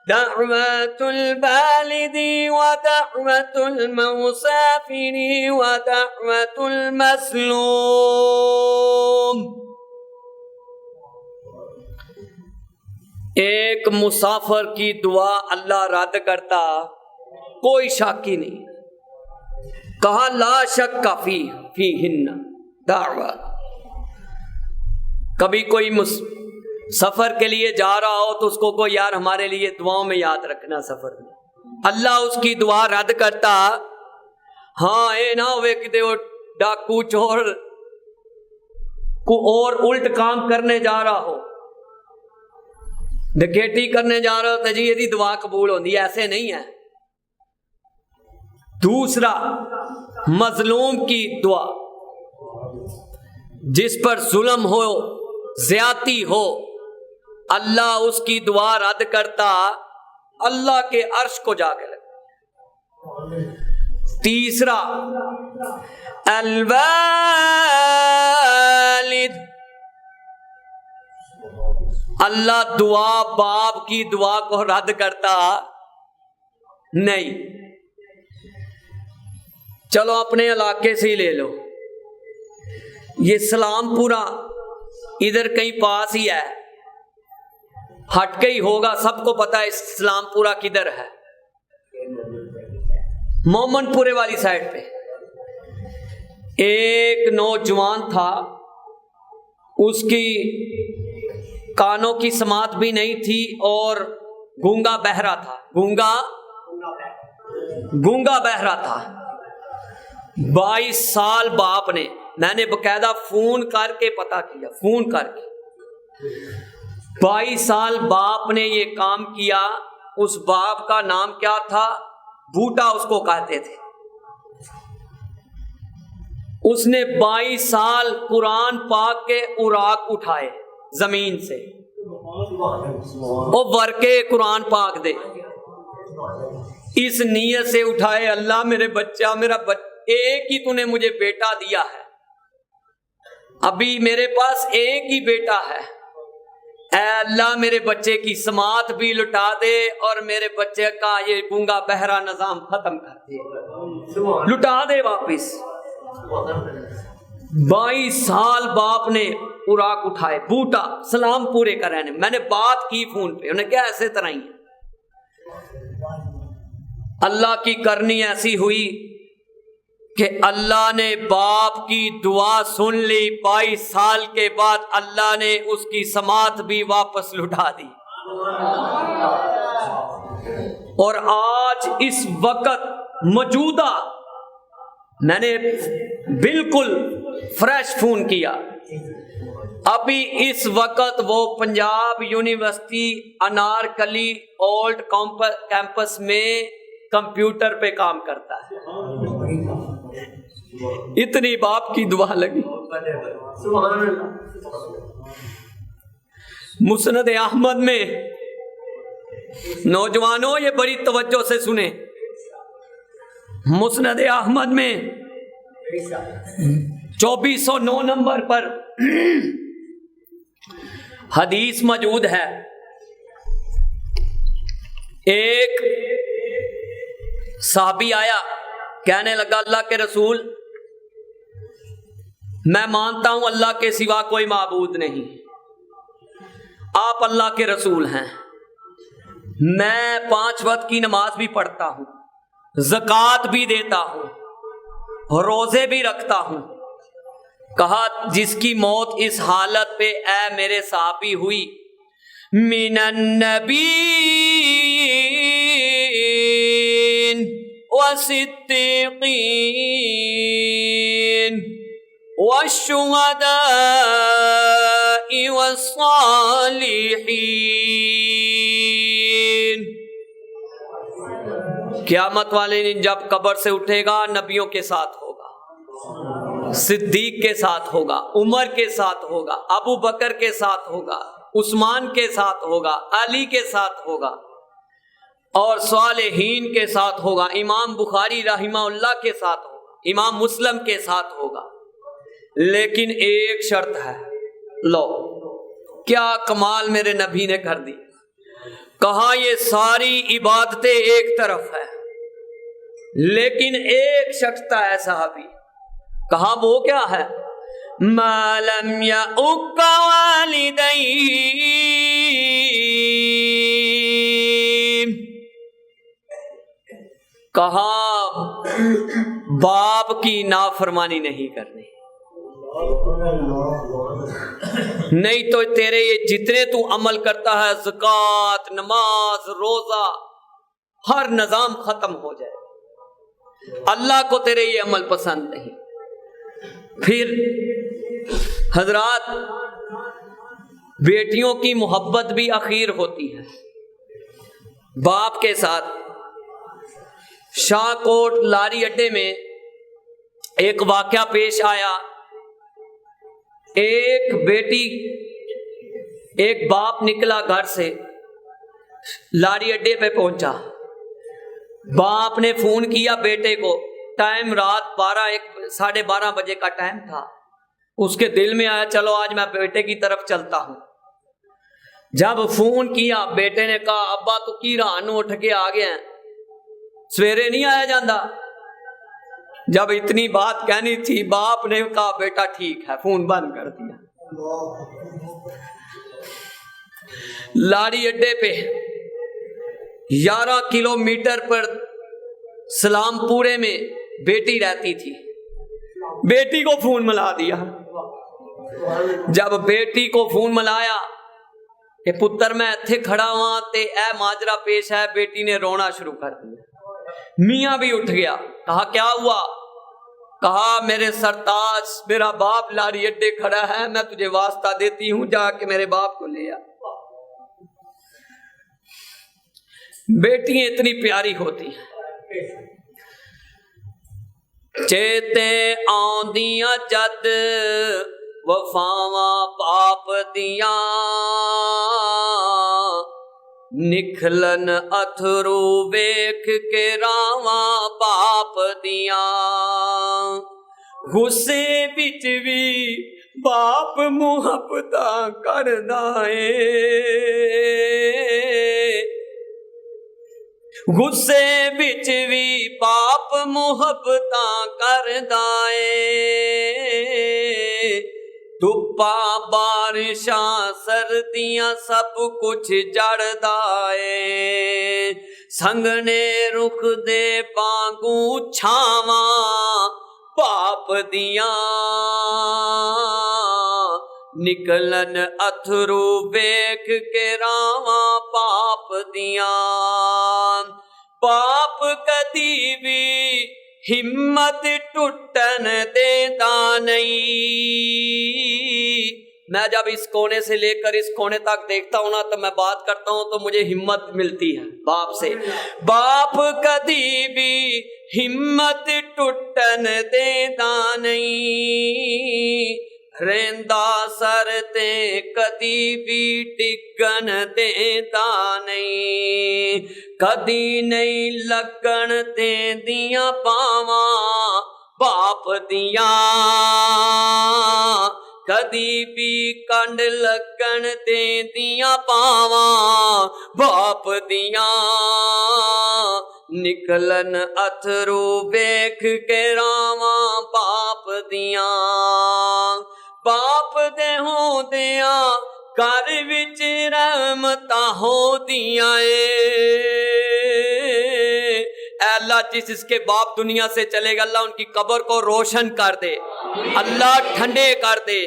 دعوة البالد ودعوة المسافر ودعوة المظلوم۔ ایک مسافر کی دعا اللہ رد کرتا، کوئی شک ہی نہیں۔ کہا لا شک فیہن دعوہ۔ کبھی کوئی سفر کے لیے جا رہا ہو تو اس کو کوئی یار ہمارے لیے دعاؤں میں یاد رکھنا سفر میں، اللہ اس کی دعا رد کرتا۔ ہاں اے نہ ہوئے کہ وہ ڈاکو چور کو اور الٹ کام کرنے جا رہا ہو، ڈکیٹی کرنے جا رہا ہو تو جی یہ دعا قبول ہوندی، ایسے نہیں ہے۔ دوسرا مظلوم کی دعا، جس پر ظلم ہو زیادتی ہو، اللہ اس کی دعا رد کرتا، اللہ کے عرش کو جا کے لگتا۔ تیسرا الوالد، اللہ دعا باپ کی دعا کو رد کرتا نہیں۔ چلو اپنے علاقے سے ہی لے لو، یہ سلام پورا ادھر کہیں پاس ہی ہے، ہٹ کے ہی ہوگا، سب کو پتا ہے اسلام پورا کدھر ہے، مومن پورے والی سائڈ پہ۔ ایک نوجوان تھا، اس کی کانوں کی سماعت بھی نہیں تھی اور گونگا بہرا تھا، گونگا بہرا تھا۔ 22 سال باپ نے، میں نے باقاعدہ فون کر کے پتا کیا، فون کر کے 22 سال باپ نے یہ کام کیا۔ اس باپ کا نام کیا تھا؟ بوٹا اس کو کہتے تھے۔ اس نے 22 سال قرآن پاک کے اوراق اٹھائے زمین سے، وہ ورکے قرآن پاک دے، اس نیت سے اٹھائے اللہ میرے بچہ، میرا ایک ہی تو نے مجھے بیٹا دیا ہے، ابھی میرے پاس ایک ہی بیٹا ہے، اے اللہ میرے بچے کی سماعت بھی لٹا دے اور میرے بچے کا یہ گونگا بہرا نظام ختم کر دے، لٹا دے واپس۔ 22 سال باپ نے اوراق اٹھائے، بوٹا سلام پورے کا رہنے، میں نے بات کی فون پہ، انہیں کیا ایسے طرح ہی ہے۔ اللہ کی کرنی ایسی ہوئی کہ اللہ نے باپ کی دعا سن لی، 22 سال کے بعد اللہ نے اس کی سماعت بھی واپس لٹا دی، اور آج اس وقت موجودہ میں نے بالکل فریش فون کیا، ابھی اس وقت وہ Punjab university Anarkali old campus میں کمپیوٹر پہ کام کرتا ہے۔ اتنی باپ کی دعا لگی۔ مسند احمد میں نوجوانوں یہ بڑی توجہ سے سنیں، مسند احمد میں 2409 نمبر پر حدیث موجود ہے، ایک صحابی آیا، کہنے لگا اللہ کے رسول میں مانتا ہوں اللہ کے سوا کوئی معبود نہیں، آپ اللہ کے رسول ہیں، میں 5 وقت کی نماز بھی پڑھتا ہوں، زکوٰۃ بھی دیتا ہوں، روزے بھی رکھتا ہوں۔ کہا جس کی موت اس حالت پہ اے میرے صحابی ہوئی، من النبیین والصدیقین والشہداء والصالحین، قیامت والے دن جب قبر سے اٹھے گا نبیوں کے ساتھ ہوگا، صدیق کے ساتھ ہوگا، عمر کے ساتھ ہوگا، ابو بکر کے ساتھ ہوگا، عثمان کے ساتھ ہوگا، علی کے ساتھ ہوگا اور صالحین کے ساتھ ہوگا، امام بخاری رحمہ اللہ کے ساتھ ہوگا، امام مسلم کے ساتھ ہوگا، لیکن ایک شرط ہے۔ لو کیا کمال میرے نبی نے کر دی، کہا یہ ساری عبادتیں ایک طرف ہے لیکن ایک شرط ہے صحابی، کہا وہ کیا ہے؟ ما لم یعق والدین، کہا باپ کی نافرمانی نہیں کرنی، نہیں تو تیرے یہ جتنے تو عمل کرتا ہے زکوٰۃ، نماز، روزہ، ہر نظام ختم ہو جائے، اللہ کو تیرے یہ عمل پسند نہیں۔ پھر حضرات بیٹیوں کی محبت بھی اخیر ہوتی ہے باپ کے ساتھ۔ شاہ کوٹ لاری اڈے میں ایک واقعہ پیش آیا، ایک بیٹی، ایک باپ نکلا گھر سے، لاری اڈے پہ پہنچا، باپ نے فون کیا بیٹے کو، ٹائم رات 12 بجے کا ٹائم تھا، اس کے دل میں آیا چلو آج میں بیٹے کی طرف چلتا ہوں۔ جب فون کیا بیٹے نے کہا ابا تو کی رانو اٹھ کے آ گئے ہیں، سویرے نہیں آیا جاندہ۔ جب اتنی بات کہنی تھی باپ نے کہا بیٹا ٹھیک ہے، فون بند کر دیا۔ لاری اڈے پہ 11 کلومیٹر پر سلام پورے میں بیٹی رہتی تھی، بیٹی کو فون ملا دیا۔ جب بیٹی کو فون ملایا کہ پتر میں اتھے کھڑا ہوا تے اے ماجرا پیش ہے، بیٹی نے رونا شروع کر دیا۔ میاں بھی اٹھ گیا، کہا کیا ہوا؟ کہا میرے سرتاج میرا باپ لاری اڈے کھڑا ہے، میں تجھے واسطہ دیتی ہوں جا کے میرے باپ کو لے آ۔ بیٹیاں اتنی پیاری ہوتی ہیں، چیتے آندیاں جد وفاواں باپ دیاں، نکھلن اتھرو ویکھ کے راواں باپ دیاں، غصے وچ بھی باپ محبتاں کردا اے، غصے وچ بھی باپ محبتاں کردا اے، دھپا بارشاں سردیاں سب کچھ جڑدا اے، سنگنے رخ دے بانگوں چھاواں باپ دیاں، نکلن اتھرو ویکھ کے راواں باپ دیاں، باپ کدی بھی ہمت ٹوٹن دیتا نہیں۔ میں جب اس کونے سے لے کر اس کونے تک دیکھتا ہوں نا تو میں بات کرتا ہوں تو مجھے ہمت ملتی ہے باپ سے۔ باپ کدی بھی ہمت ٹوٹن دیتا نہیں، رہندا سر تے کدی بھی ٹکن دیتا نہیں، کدی نہیں لگن دیندیاں پاواں باپ دیاں، کدی بھی کنڈ لگن دیندیاں پاواں باپ دیاں، نکلن اتھرو ویکھ کے راواں باپ دیاں، باپ دے ہوندیاں گھر وچ رحمتاں ہوندیاں اے اللہ جس کے باپ دنیا سے چلے گا اللہ ان کی قبر کو روشن کر دے، اللہ ٹھنڈے کر دے،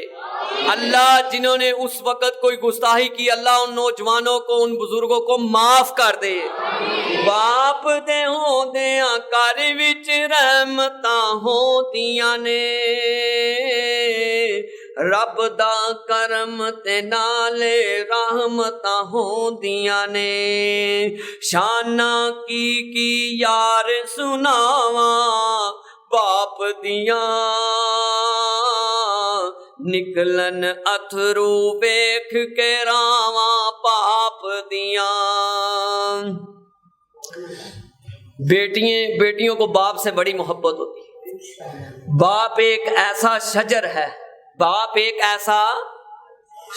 اللہ جنہوں نے اس وقت کوئی گستاخی کی اللہ ان نوجوانوں کو ان بزرگوں کو معاف کر دے، باپ دے ہوندیاں گھر وچ رحمتاں ہوندیاں نے، رب دا کرم تے نالے رحمتاں ہوندیاں نے، شاناں کی یار سناواں باپ دیاں، نکلن اتھرو ویکھ کے راواں باپ دیاں۔ بیٹیوں کو باپ سے بڑی محبت ہوتی ہے، باپ ایک ایسا شجر ہے، باپ ایک ایسا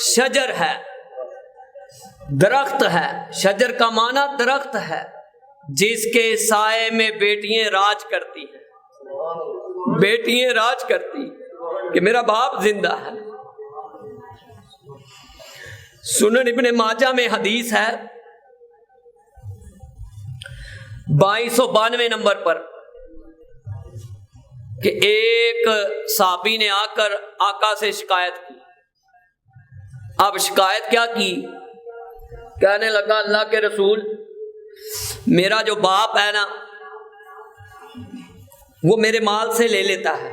شجر ہے، درخت ہے، شجر کا معنی درخت ہے جس کے سائے میں بیٹیاں راج کرتی ہیں، بیٹیاں راج کرتی کہ میرا باپ زندہ ہے۔ سنن ابن ماجہ میں حدیث ہے 2292 نمبر پر کہ ایک صحابی نے آ کر آقا سے شکایت کی، اب شکایت کیا کی؟ کہنے لگا اللہ کے رسول میرا جو باپ ہے نا وہ میرے مال سے لے لیتا ہے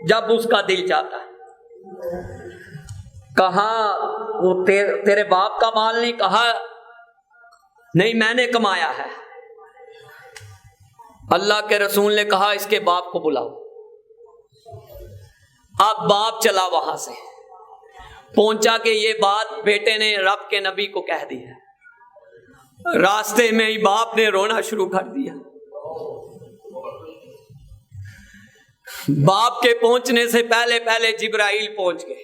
جب اس کا دل چاہتا ہے۔ کہا وہ تیرے باپ کا مال نہیں؟ کہا نہیں میں نے کمایا ہے۔ اللہ کے رسول نے کہا اس کے باپ کو بلاؤ۔ اب باپ چلا وہاں سے، پہنچا کہ یہ بات بیٹے نے رب کے نبی کو کہہ دی ہے، راستے میں ہی باپ نے رونا شروع کر دیا۔ باپ کے پہنچنے سے پہلے جبرائیل پہنچ گئے،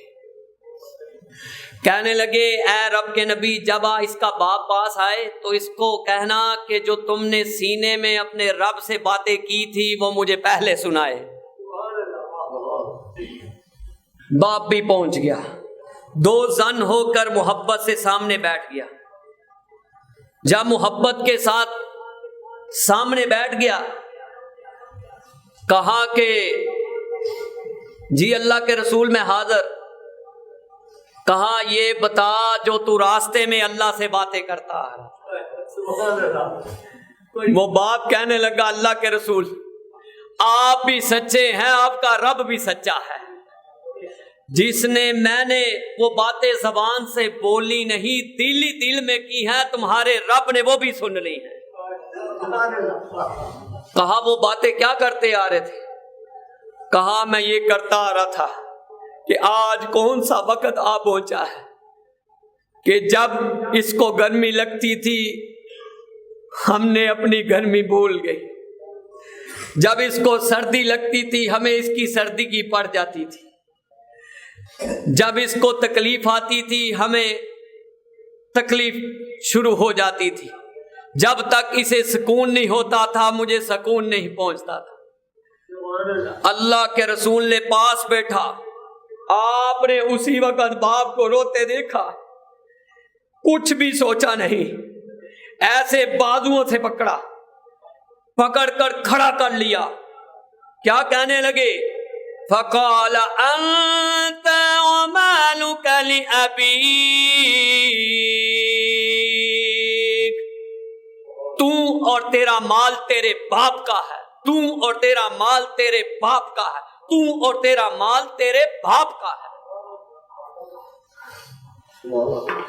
کہنے لگے اے رب کے نبی جب اس کا باپ پاس آئے تو اس کو کہنا کہ جو تم نے سینے میں اپنے رب سے باتیں کی تھی وہ مجھے پہلے سنائے۔ باپ بھی پہنچ گیا، دو زن ہو کر محبت سے سامنے بیٹھ گیا۔ جب محبت کے ساتھ سامنے بیٹھ گیا کہا کہ جی اللہ کے رسول میں حاضر۔ کہا یہ بتا جو تو راستے میں اللہ سے باتیں کرتا ہے۔ وہ باپ کہنے لگا اللہ کے رسول آپ بھی سچے ہیں، آپ کا رب بھی سچا ہے، جس نے میں نے وہ باتیں زبان سے بولی نہیں دل ہی دل میں کی ہیں، تمہارے رب نے وہ بھی سن لی ہیں۔ کہا وہ باتیں کیا کرتے آ رہے تھے؟ کہا میں یہ کرتا آ رہا تھا کہ آج کون سا وقت آ پہنچا ہے کہ جب اس کو گرمی لگتی تھی ہم نے اپنی گرمی بھول گئی، جب اس کو سردی لگتی تھی ہمیں اس کی سردی کی پڑ جاتی تھی، جب اس کو تکلیف آتی تھی ہمیں تکلیف شروع ہو جاتی تھی، جب تک اسے سکون نہیں ہوتا تھا مجھے سکون نہیں پہنچتا تھا۔ اللہ کے رسول نے پاس بیٹھا، آپ نے اسی وقت باپ کو روتے دیکھا، کچھ بھی سوچا نہیں، ایسے بازوؤں سے پکڑ کر کھڑا کر لیا۔ کیا کہنے لگے؟ فقال انت ومالك لأبيك، تو اور تیرا مال تیرے باپ کا ہے، تو اور تیرا مال تیرے باپ کا ہے، تو اور تیرا مال تیرے باپ کا ہے۔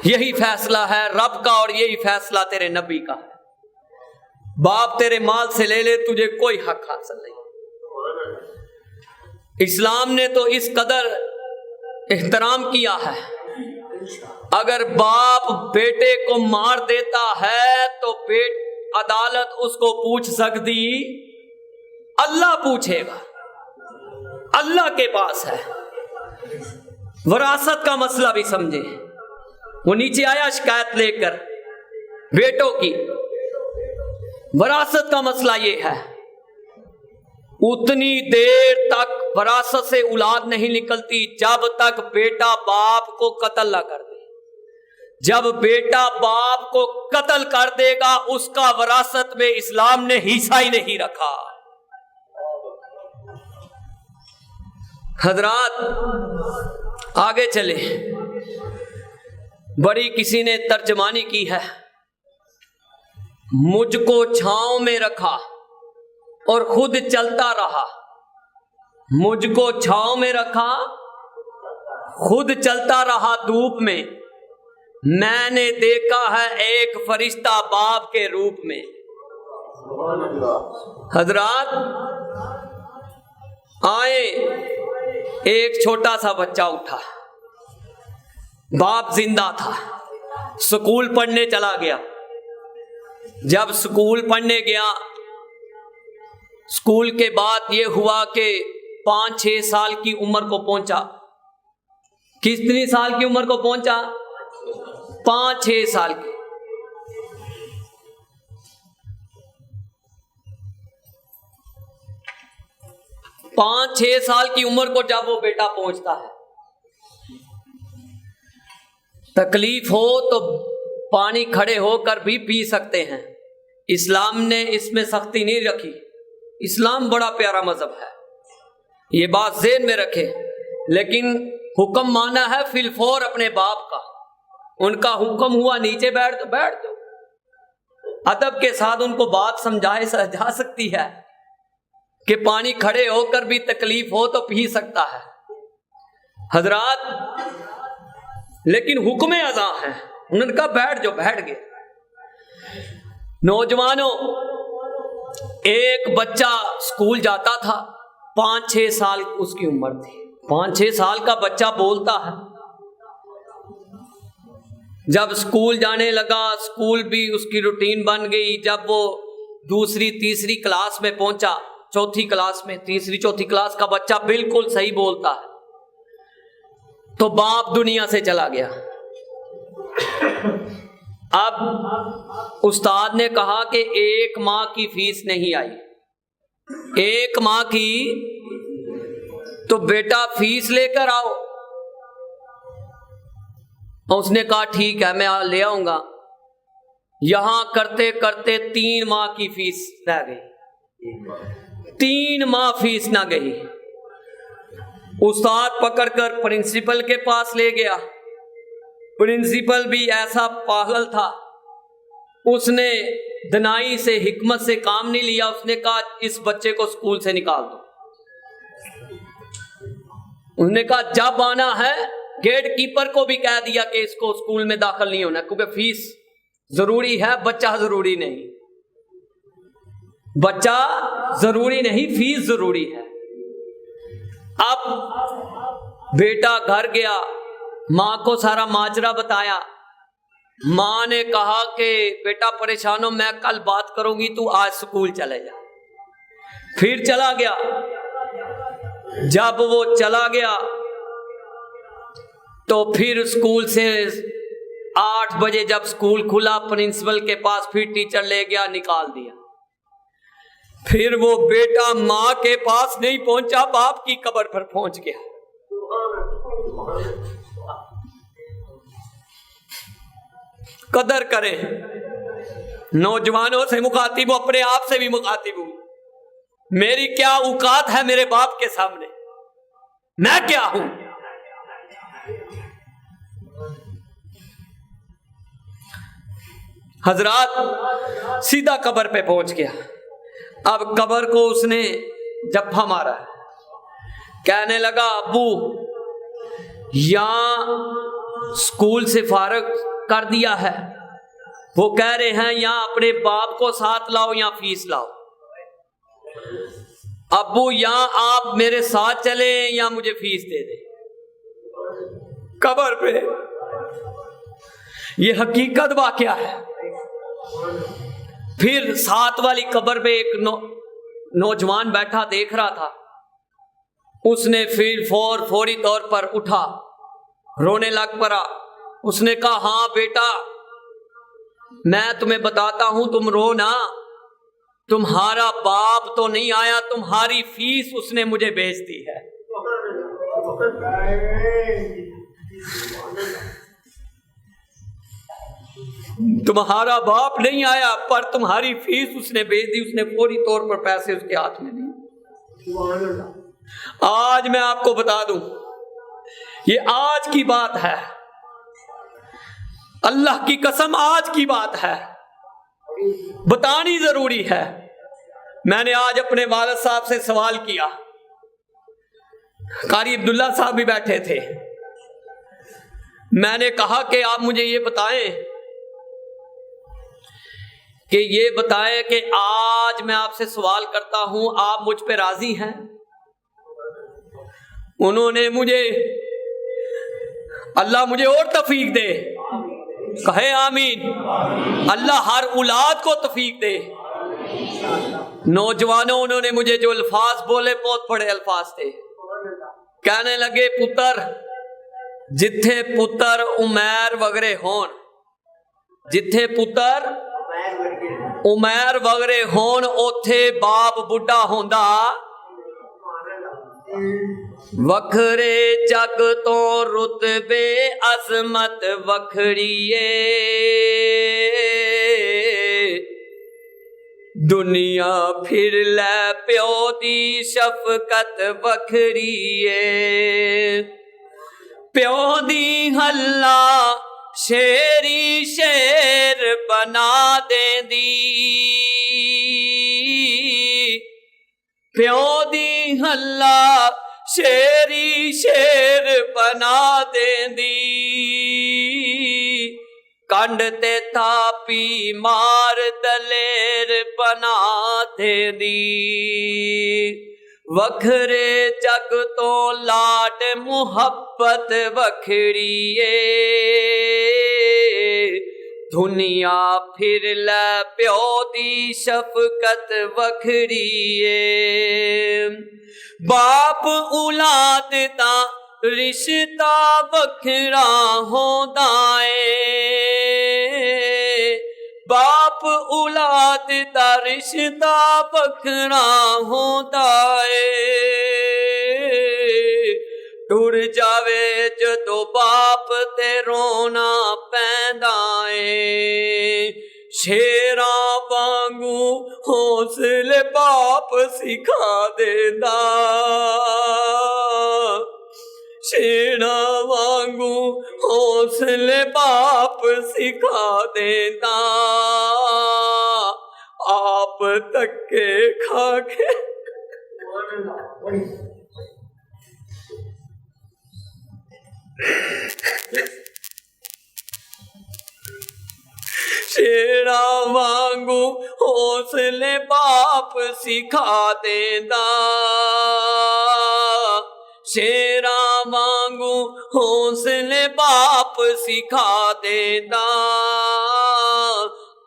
یہی فیصلہ ہے رب کا اور یہی فیصلہ تیرے نبی کا ہے۔ باپ تیرے مال سے لے لے تجھے کوئی حق حاصل نہیں۔ اسلام نے تو اس قدر احترام کیا ہے. اگر باپ بیٹے کو مار دیتا ہے تو عدالت اس کو پوچھ سکتی، اللہ پوچھے گا، اللہ کے پاس ہے. وراثت کا مسئلہ بھی سمجھے. وہ نیچے آیا شکایت لے کر بیٹوں کی. وراثت کا مسئلہ یہ ہے، اتنی دیر تک وراثت سے اولاد نہیں نکلتی جب تک بیٹا باپ کو قتل نہ کر دے. جب بیٹا باپ کو قتل کر دے گا اس کا وراثت میں اسلام نے حصہ ہی نہیں رکھا. حضرات آگے چلے. بڑی کسی نے ترجمانی کی ہے، مجھ کو چھاؤں میں رکھا اور خود چلتا رہا. مجھ کو چھاؤں میں رکھا، خود چلتا رہا دھوپ میں. میں نے دیکھا ہے ایک فرشتہ باپ کے روپ میں. حضرات آئے، ایک چھوٹا سا بچہ اٹھا، باپ زندہ تھا، سکول پڑھنے چلا گیا. جب سکول پڑھنے گیا، سکول کے بعد یہ ہوا کہ 5-6 سال کی عمر کو پہنچا. کتنی سال کی عمر کو پہنچا؟ 5-6 سال کی. پانچ چھ سال کی عمر کو جب وہ بیٹا پہنچتا ہے، تکلیف ہو تو پانی کھڑے ہو کر بھی پی سکتے ہیں. اسلام نے اس میں سختی نہیں رکھی. اسلام بڑا پیارا مذہب ہے، یہ بات ذہن میں رکھے. لیکن حکم مانا ہے فی الفور اپنے باپ کا. ان کا حکم ہوا نیچے بیٹھ تو بیٹھ دو. ادب کے ساتھ ان کو بات سمجھائے جا سکتی ہے کہ پانی کھڑے ہو کر بھی تکلیف ہو تو پی سکتا ہے. حضرات لیکن حکم اذاں ہے. انہوں نے کہا بیٹھ جو، بیٹھ گئے. نوجوانوں، ایک بچہ سکول جاتا تھا، 5-6 سال اس کی عمر تھی. 5-6 سال کا بچہ بولتا ہے. جب سکول جانے لگا، سکول بھی اس کی روٹین بن گئی. جب وہ 2-3 کلاس میں پہنچا، 4 کلاس میں، 3-4 کلاس کا بچہ بالکل صحیح بولتا ہے، تو باپ دنیا سے چلا گیا. اب استاد نے کہا کہ 1 ماہ کی فیس نہیں آئی. 1 ماہ کی، تو بیٹا فیس لے کر آؤ. اس نے کہا ٹھیک ہے میں لے آؤں گا. یہاں کرتے کرتے 3 ماہ کی فیس رہ گئی. 3 ماہ فیس نہ گئی. استاد پکڑ کر پرنسپل کے پاس لے گیا. پرنسپل بھی ایسا پاگل تھا، اس نے دنائی سے، حکمت سے کام نہیں لیا. اس نے کہا اس بچے کو اسکول سے نکال دو. انہوں نے کہا جب آنا ہے، گیٹ کیپر کو بھی کہہ دیا کہ اس کو اسکول میں داخل نہیں ہونا، کیونکہ فیس ضروری ہے، بچہ ضروری نہیں. بچہ ضروری نہیں، فیس ضروری ہے. اب بیٹا گھر گیا، ماں کو سارا ماجرا بتایا. ماں نے کہا کہ بیٹا پریشان ہو، میں کل بات کروں گی، تو آج سکول چلے جا. پھر چلا گیا. جب وہ چلا گیا تو پھر اسکول سے 8 بجے جب اسکول کھلا، پرنسپل کے پاس پھر ٹیچر لے گیا، نکال دیا. پھر وہ بیٹا ماں کے پاس نہیں پہنچا، باپ کی قبر پر پہنچ گیا. قدر کریں. نوجوانوں سے مخاطب ہوں، اپنے آپ سے بھی مخاطب ہوں. میری کیا اوقات ہے میرے باپ کے سامنے؟ میں کیا ہوں؟ حضرات سیدھا قبر پہ پہنچ گیا. اب قبر کو اس نے جپھا مارا ہے. کہنے لگا ابو یہاں اسکول سے فارغ کر دیا ہے، وہ کہہ رہے ہیں یہاں اپنے باپ کو ساتھ لاؤ یا فیس لاؤ. ابو یہاں آپ میرے ساتھ چلیں یا مجھے فیس دے دیں. قبر پہ. یہ حقیقت واقعہ ہے. پھر ساتھ والی قبر پہ ایک نوجوان بیٹھا دیکھ رہا تھا. اس نے پھر فوری طور پر اٹھا, رونے لگ پڑا. اس نے کہا ہاں بیٹا میں تمہیں بتاتا ہوں, تم رو نا. تمہارا باپ تو نہیں آیا, تمہاری فیس اس نے مجھے بھیج دی ہے. تمہارا باپ نہیں آیا پر تمہاری فیس اس نے بھیج دی. اس نے فوری طور پر پیسے اس کے ہاتھ میں دیے. آج میں آپ کو بتا دوں, یہ آج کی بات ہے, اللہ کی قسم آج کی بات ہے, بتانی ضروری ہے. میں نے آج اپنے والد صاحب سے سوال کیا, قاری عبداللہ صاحب بھی بیٹھے تھے. میں نے کہا کہ آپ مجھے یہ بتائیں کہ آج میں آپ سے سوال کرتا ہوں, آپ مجھ پہ راضی ہیں؟ انہوں نے اللہ مجھے اور توفیق دے, کہے آمین. اللہ ہر اولاد کو توفیق دے. نوجوانوں انہوں نے مجھے جو الفاظ بولے بہت بڑے الفاظ تھے. کہنے لگے پتر جتھے پتر عمیر وغیرہ ہون, جتھے پتر عمیر وغیرہ ہون اوتھے باپ بڈھا ہوندا. وکھرے جگ تو رتبے عظمت وکھڑیے, دنیا پھر لے پیو دی شفقت وکھڑیے. پیو دی ہلا شیری شیر بنا دیں دی, پیو دی ہلا شیری شیر بنا دیں دی. کنڈ تے تھاپی مار دلیر بنا دیں دی. وکھرے جگ تو لاڈ محبت وکھڑیے, دنیا پھر لے پیو دی شفقت وکھڑیے. باپ اولاد دا رشتہ وکھرا ہوندا اے, باپ اولاد دا رشتہ وکھرا ہوندا اے. ٹر جاوے جدو باپ تے رونا پیندا اے. شیراں وانگو حوصلے باپ سکھا دیندا, شیراں وانگو حوصلے باپ سکھا دیندا. آپ تکے کھا کے شیراں وانگو حوصلے باپ سکھا دیندا. شیراں وانگو حوصلے باپ سکھا دیندا.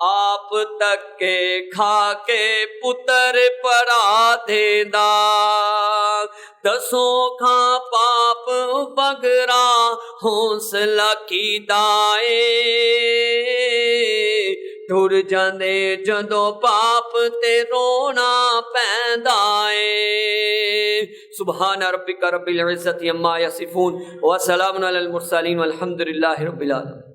آپ تکے کھا کے پتر پڑھا دیندا. دسوں کھاں پاپ بغرا حوصلہ کیتا اے. ٹر جاندے جدوں باپ تے رونا پیندا اے. سبحان ربک رب العزت عما یصفون وسلام علی المرسلین والحمد للہ رب العالمین.